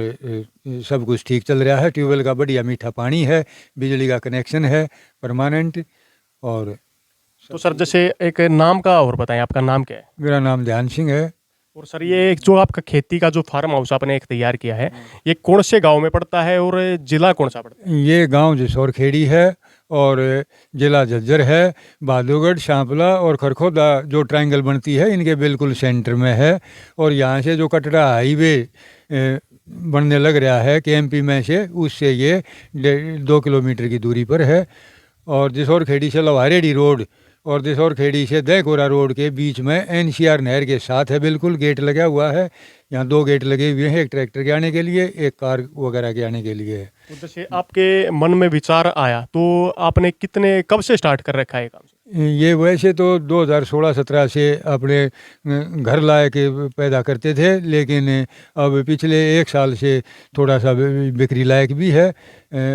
सब कुछ ठीक चल रहा है। ट्यूबवेल का बढ़िया मीठा पानी है, बिजली का कनेक्शन है परमानेंट। और तो सर जैसे एक नाम का और बताएं, आपका नाम क्या है? मेरा नाम ध्यान सिंह है। और सर ये एक जो आपका खेती का जो फार्म हाउस आपने एक तैयार किया है, ये कौन से गांव में पड़ता है और जिला कौन सा पड़ता है? ये गांव जसौर खेड़ी है, और जिला झज्जर है। बहादुरगढ़, शांपला और खरखोदा जो ट्रायंगल बनती है, इनके बिल्कुल सेंटर में है। और यहाँ से जो कटरा हाईवे बनने लग रहा है केएमपी में से, उससे ये 2 किलोमीटर की दूरी पर है। और जसौर खेड़ी से लवारेडी रोड और जसौर खेड़ी से दहकोरा रोड के बीच में एनसीआर नहर के साथ है, बिल्कुल गेट लगा हुआ है। यहाँ 2 गेट लगे हुए हैं, एक ट्रैक्टर के आने के लिए, एक कार वगैरह के आने के लिए है। तो जैसे आपके मन में विचार आया, तो आपने कब से स्टार्ट कर रखा है काम? ये वैसे तो 2016-17 से अपने घर लायक पैदा करते थे, लेकिन अब पिछले 1 साल से थोड़ा सा बिक्री लायक भी है।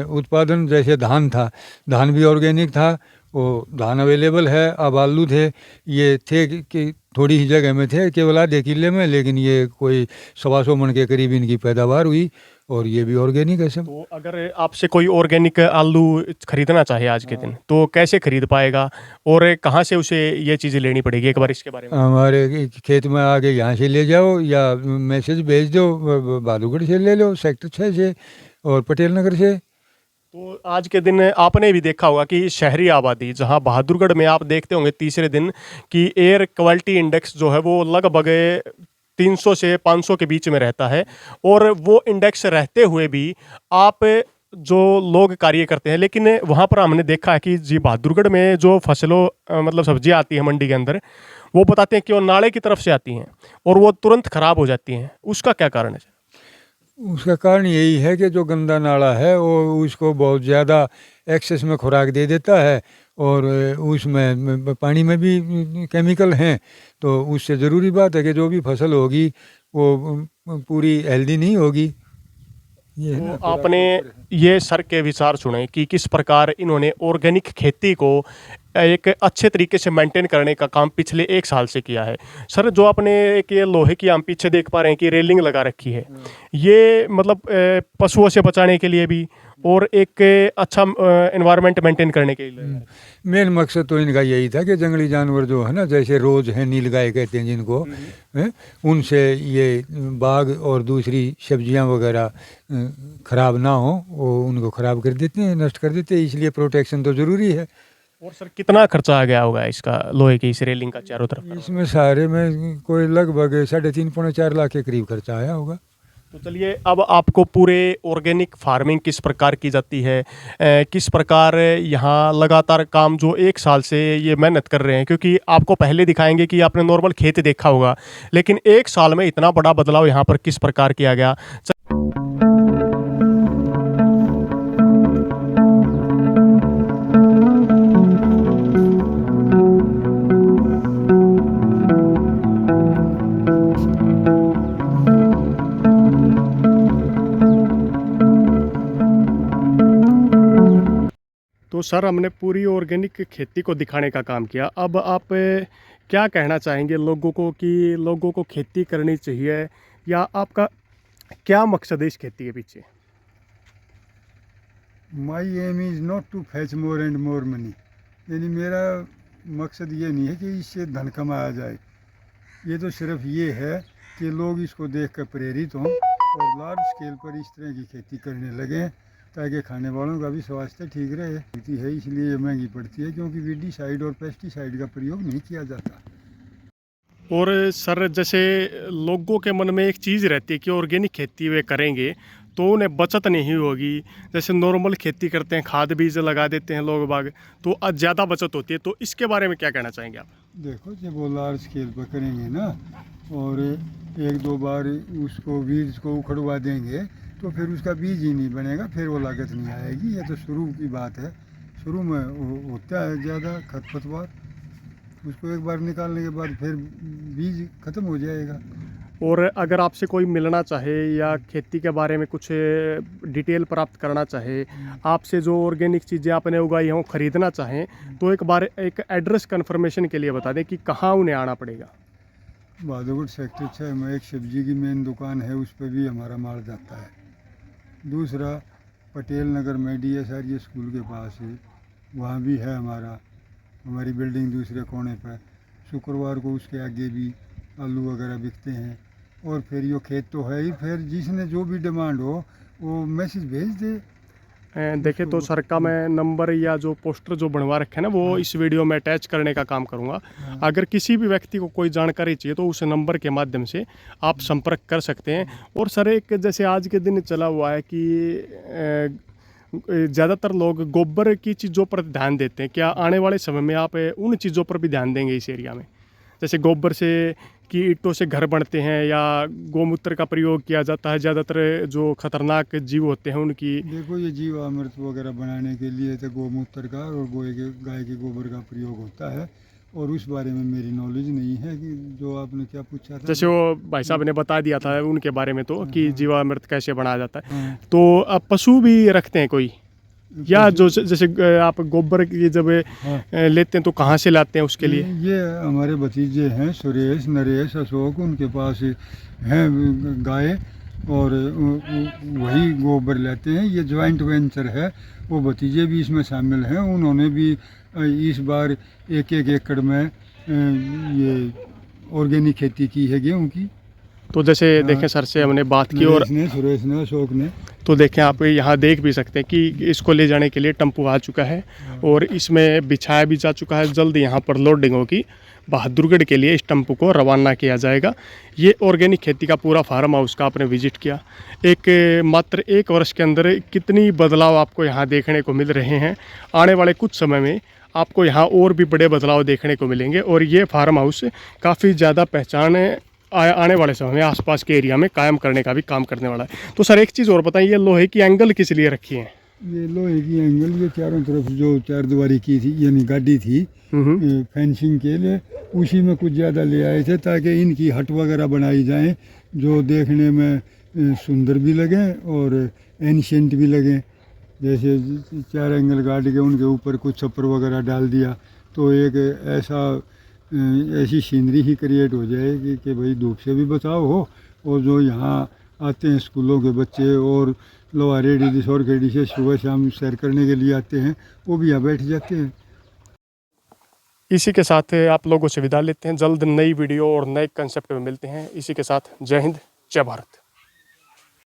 उत्पादन जैसे धान था, धान भी ऑर्गेनिक था, वो धान अवेलेबल है। अब आलू थे, ये थे कि थोड़ी ही जगह में थे, केवल आधे किले में, लेकिन ये कोई 125 मन के करीब इनकी पैदावार हुई, और ये भी ऑर्गेनिक है सब। तो अगर आपसे कोई ऑर्गेनिक आलू खरीदना चाहे आज के दिन, तो कैसे खरीद पाएगा और कहाँ से उसे ये चीज़ें लेनी पड़ेगी? एक बार इसके बारे में। हमारे खेत में आके यहाँ से ले जाओ, या मैसेज भेज दो, बहादुरगढ़ से ले लो, सेक्टर 6 से और पटेल नगर से। तो आज के दिन आपने भी देखा होगा कि शहरी आबादी जहां बहादुरगढ़ में आप देखते होंगे तीसरे दिन कि एयर क्वालिटी इंडेक्स जो है वो लगभग 300 से 500 के बीच में रहता है। और वो इंडेक्स रहते हुए भी आप जो लोग कार्य करते हैं, लेकिन वहाँ पर हमने देखा है कि जी बहादुरगढ़ में जो फसलों मतलब सब्जियाँ आती हैं मंडी के अंदर, वो बताते हैं कि वो नाले की तरफ से आती हैं और वो तुरंत खराब हो जाती हैं। उसका क्या कारण है? उसका कारण यही है कि जो गंदा नाला है वो उसको बहुत ज़्यादा एक्सेस में खुराक दे देता है, और उसमें पानी में भी केमिकल हैं, तो उससे ज़रूरी बात है कि जो भी फसल होगी वो पूरी हेल्दी नहीं होगी। ये है तो ना, आपने ये सर के विचार सुने कि किस प्रकार इन्होंने ऑर्गेनिक खेती को एक अच्छे तरीके से मेंटेन करने का काम पिछले 1 साल से किया है। सर जो आपने एक ये लोहे की हम पीछे देख पा रहे हैं कि रेलिंग लगा रखी है, ये मतलब पशुओं से बचाने के लिए भी और एक अच्छा एनवायरनमेंट मेंटेन करने के लिए। मेन मकसद तो इनका यही था कि जंगली जानवर जो है ना, जैसे रोज़ है, नीलगाय कहते हैं जिनको, हैं, उनसे ये बाग और दूसरी सब्जियां वगैरह ख़राब ना हो, वो उनको ख़राब कर देते हैं, नष्ट कर देते हैं, इसलिए प्रोटेक्शन तो ज़रूरी है। और सर कितना खर्चा आ गया होगा इसका लोहे की इस रेलिंग का चारों तरफ? इसमें सारे में कोई लगभग 3.5 पौने 4 लाख के करीब खर्चा आया होगा। तो चलिए अब आपको पूरे ऑर्गेनिक फार्मिंग किस प्रकार की जाती है, किस प्रकार यहाँ लगातार काम जो 1 साल से ये मेहनत कर रहे हैं, क्योंकि आपको पहले दिखाएंगे कि आपने नॉर्मल खेत देखा होगा, लेकिन 1 साल में इतना बड़ा बदलाव यहाँ पर किस प्रकार किया गया। तो सर हमने पूरी ऑर्गेनिक खेती को दिखाने का काम किया। अब आप क्या कहना चाहेंगे लोगों को कि लोगों को खेती करनी चाहिए, या आपका क्या मकसद है इस खेती के पीछे? My aim is not to fetch more and more money, यानी मेरा मकसद ये नहीं है कि इससे धन कमाया जाए। ये तो सिर्फ ये है कि लोग इसको देख कर प्रेरित हों और लार्ज स्केल पर इस तरह की खेती करने लगें, ताकि खाने वालों का भी स्वास्थ्य ठीक रहे। खेती है इसलिए ये महंगी पड़ती है, क्योंकि वीडिसाइड और पेस्टिसाइड का प्रयोग नहीं किया जाता। और सर जैसे लोगों के मन में एक चीज़ रहती है कि ऑर्गेनिक खेती वे करेंगे तो उन्हें बचत नहीं होगी, जैसे नॉर्मल खेती करते हैं खाद बीज लगा देते हैं लोग बाग, तो ज़्यादा बचत होती है। तो इसके बारे में क्या कहना चाहेंगे आप? देखो जब वो लार्ज स्केल पर करेंगे ना, और 1-2 बार उसको बीज को उखड़वा देंगे, तो फिर उसका बीज ही नहीं बनेगा, फिर वो लागत नहीं आएगी। ये तो शुरू की बात है, शुरू में होता है ज़्यादा खरपतवार, उसको एक बार निकालने के बाद फिर बीज ख़त्म हो जाएगा। और अगर आपसे कोई मिलना चाहे या खेती के बारे में कुछ डिटेल प्राप्त करना चाहे, आपसे जो ऑर्गेनिक चीज़ें आपने उगाई हों ख़रीदना चाहें, तो एक बार एक एड्रेस कन्फर्मेशन के लिए बता दें कि कहाँ उन्हें आना पड़ेगा। बहादुरगढ़ सेक्टर 6 में एक सब्जी की मेन दुकान है, उस पर भी हमारा माल जाता है। दूसरा पटेल नगर में DSRJ स्कूल के पास है, वहाँ भी है हमारी बिल्डिंग दूसरे कोने पर। शुक्रवार को उसके आगे भी आलू वगैरह बिकते हैं। और फिर ये खेत तो है ही, फिर जिसने जो भी डिमांड हो वो मैसेज भेज दे। देखे तो सर का मैं नंबर या जो पोस्टर जो बनवा रखे हैं ना, वो इस वीडियो में अटैच करने का काम करूँगा। अगर किसी भी व्यक्ति को कोई जानकारी चाहिए तो उस नंबर के माध्यम से आप संपर्क कर सकते हैं। और सर एक जैसे आज के दिन चला हुआ है कि ज़्यादातर लोग गोबर की चीज़ों पर ध्यान देते हैं, क्या आने वाले समय में आप उन चीज़ों पर भी ध्यान देंगे इस एरिया में? जैसे गोबर से कि ईंटों से घर बनते हैं, या गोमूत्र का प्रयोग किया जाता है, ज़्यादातर जो खतरनाक जीव होते हैं उनकी। देखो ये जीवामृत वगैरह बनाने के लिए तो गोमूत्र का और गाय के गोबर का प्रयोग होता है, और उस बारे में मेरी नॉलेज नहीं है कि जो आपने क्या पूछा था। जैसे वो भाई साहब ने बता दिया था उनके बारे में तो कि जीवामृत कैसे बनाया जाता है। तो अब पशु भी रखते हैं कोई, या जो जैसे आप गोबर की जब लेते हैं तो कहाँ से लाते हैं उसके लिए? ये हमारे भतीजे हैं सुरेश, नरेश, अशोक, उनके पास हैं गाय, और वही गोबर लेते हैं। ये ज्वाइंट वेंचर है, वो भतीजे भी इसमें शामिल हैं। उन्होंने भी इस बार 1-1 एकड़ में ये ऑर्गेनिक खेती की है गेहूँ की। तो जैसे देखें सर से हमने बात की और नरेश ने, सुरेश ने, अशोक ने। तो देखें आप यहाँ देख भी सकते हैं कि इसको ले जाने के लिए टेम्पो आ चुका है और इसमें बिछाया भी जा चुका है। जल्द यहाँ पर लोडिंग होगी, बहादुरगढ़ के लिए इस टेम्पो को रवाना किया जाएगा। ये ऑर्गेनिक खेती का पूरा फार्म हाउस का आपने विजिट किया। मात्र 1 वर्ष के अंदर कितनी बदलाव आपको यहाँ देखने को मिल रहे हैं। आने वाले कुछ समय में आपको यहाँ और भी बड़े बदलाव देखने को मिलेंगे और ये फार्म हाउस काफ़ी ज़्यादा पहचान आने वाले समय में आसपास के एरिया में कायम करने का भी काम करने वाला है। तो सर एक चीज़ और बताइए, ये लोहे की एंगल किस लिए रखी है? ये लोहे की एंगल, ये चारों तरफ जो 4 दीवारी की थी यानी गाड़ी थी फेंसिंग के लिए, उसी में कुछ ज़्यादा ले आए थे ताकि इनकी हट वगैरह बनाई जाए जो देखने में सुंदर भी लगें और एंशिएंट भी लगें। जैसे 4 एंगल गाड़ के उनके ऊपर कुछ छप्पर वगैरह डाल दिया तो एक ऐसी सीनरी ही क्रिएट हो जाएगी कि भाई धूप से भी बचाव हो और जो यहाँ आते हैं स्कूलों के बच्चे और लोहारेडी सोरखेड़ी से सुबह शाम सैर करने के लिए आते हैं, वो भी यहाँ बैठ जाते हैं। इसी के साथ आप लोगों से विदा लेते हैं। जल्द नई वीडियो और नए कंसेप्ट में मिलते हैं। इसी के साथ जय हिंद, जय भारत।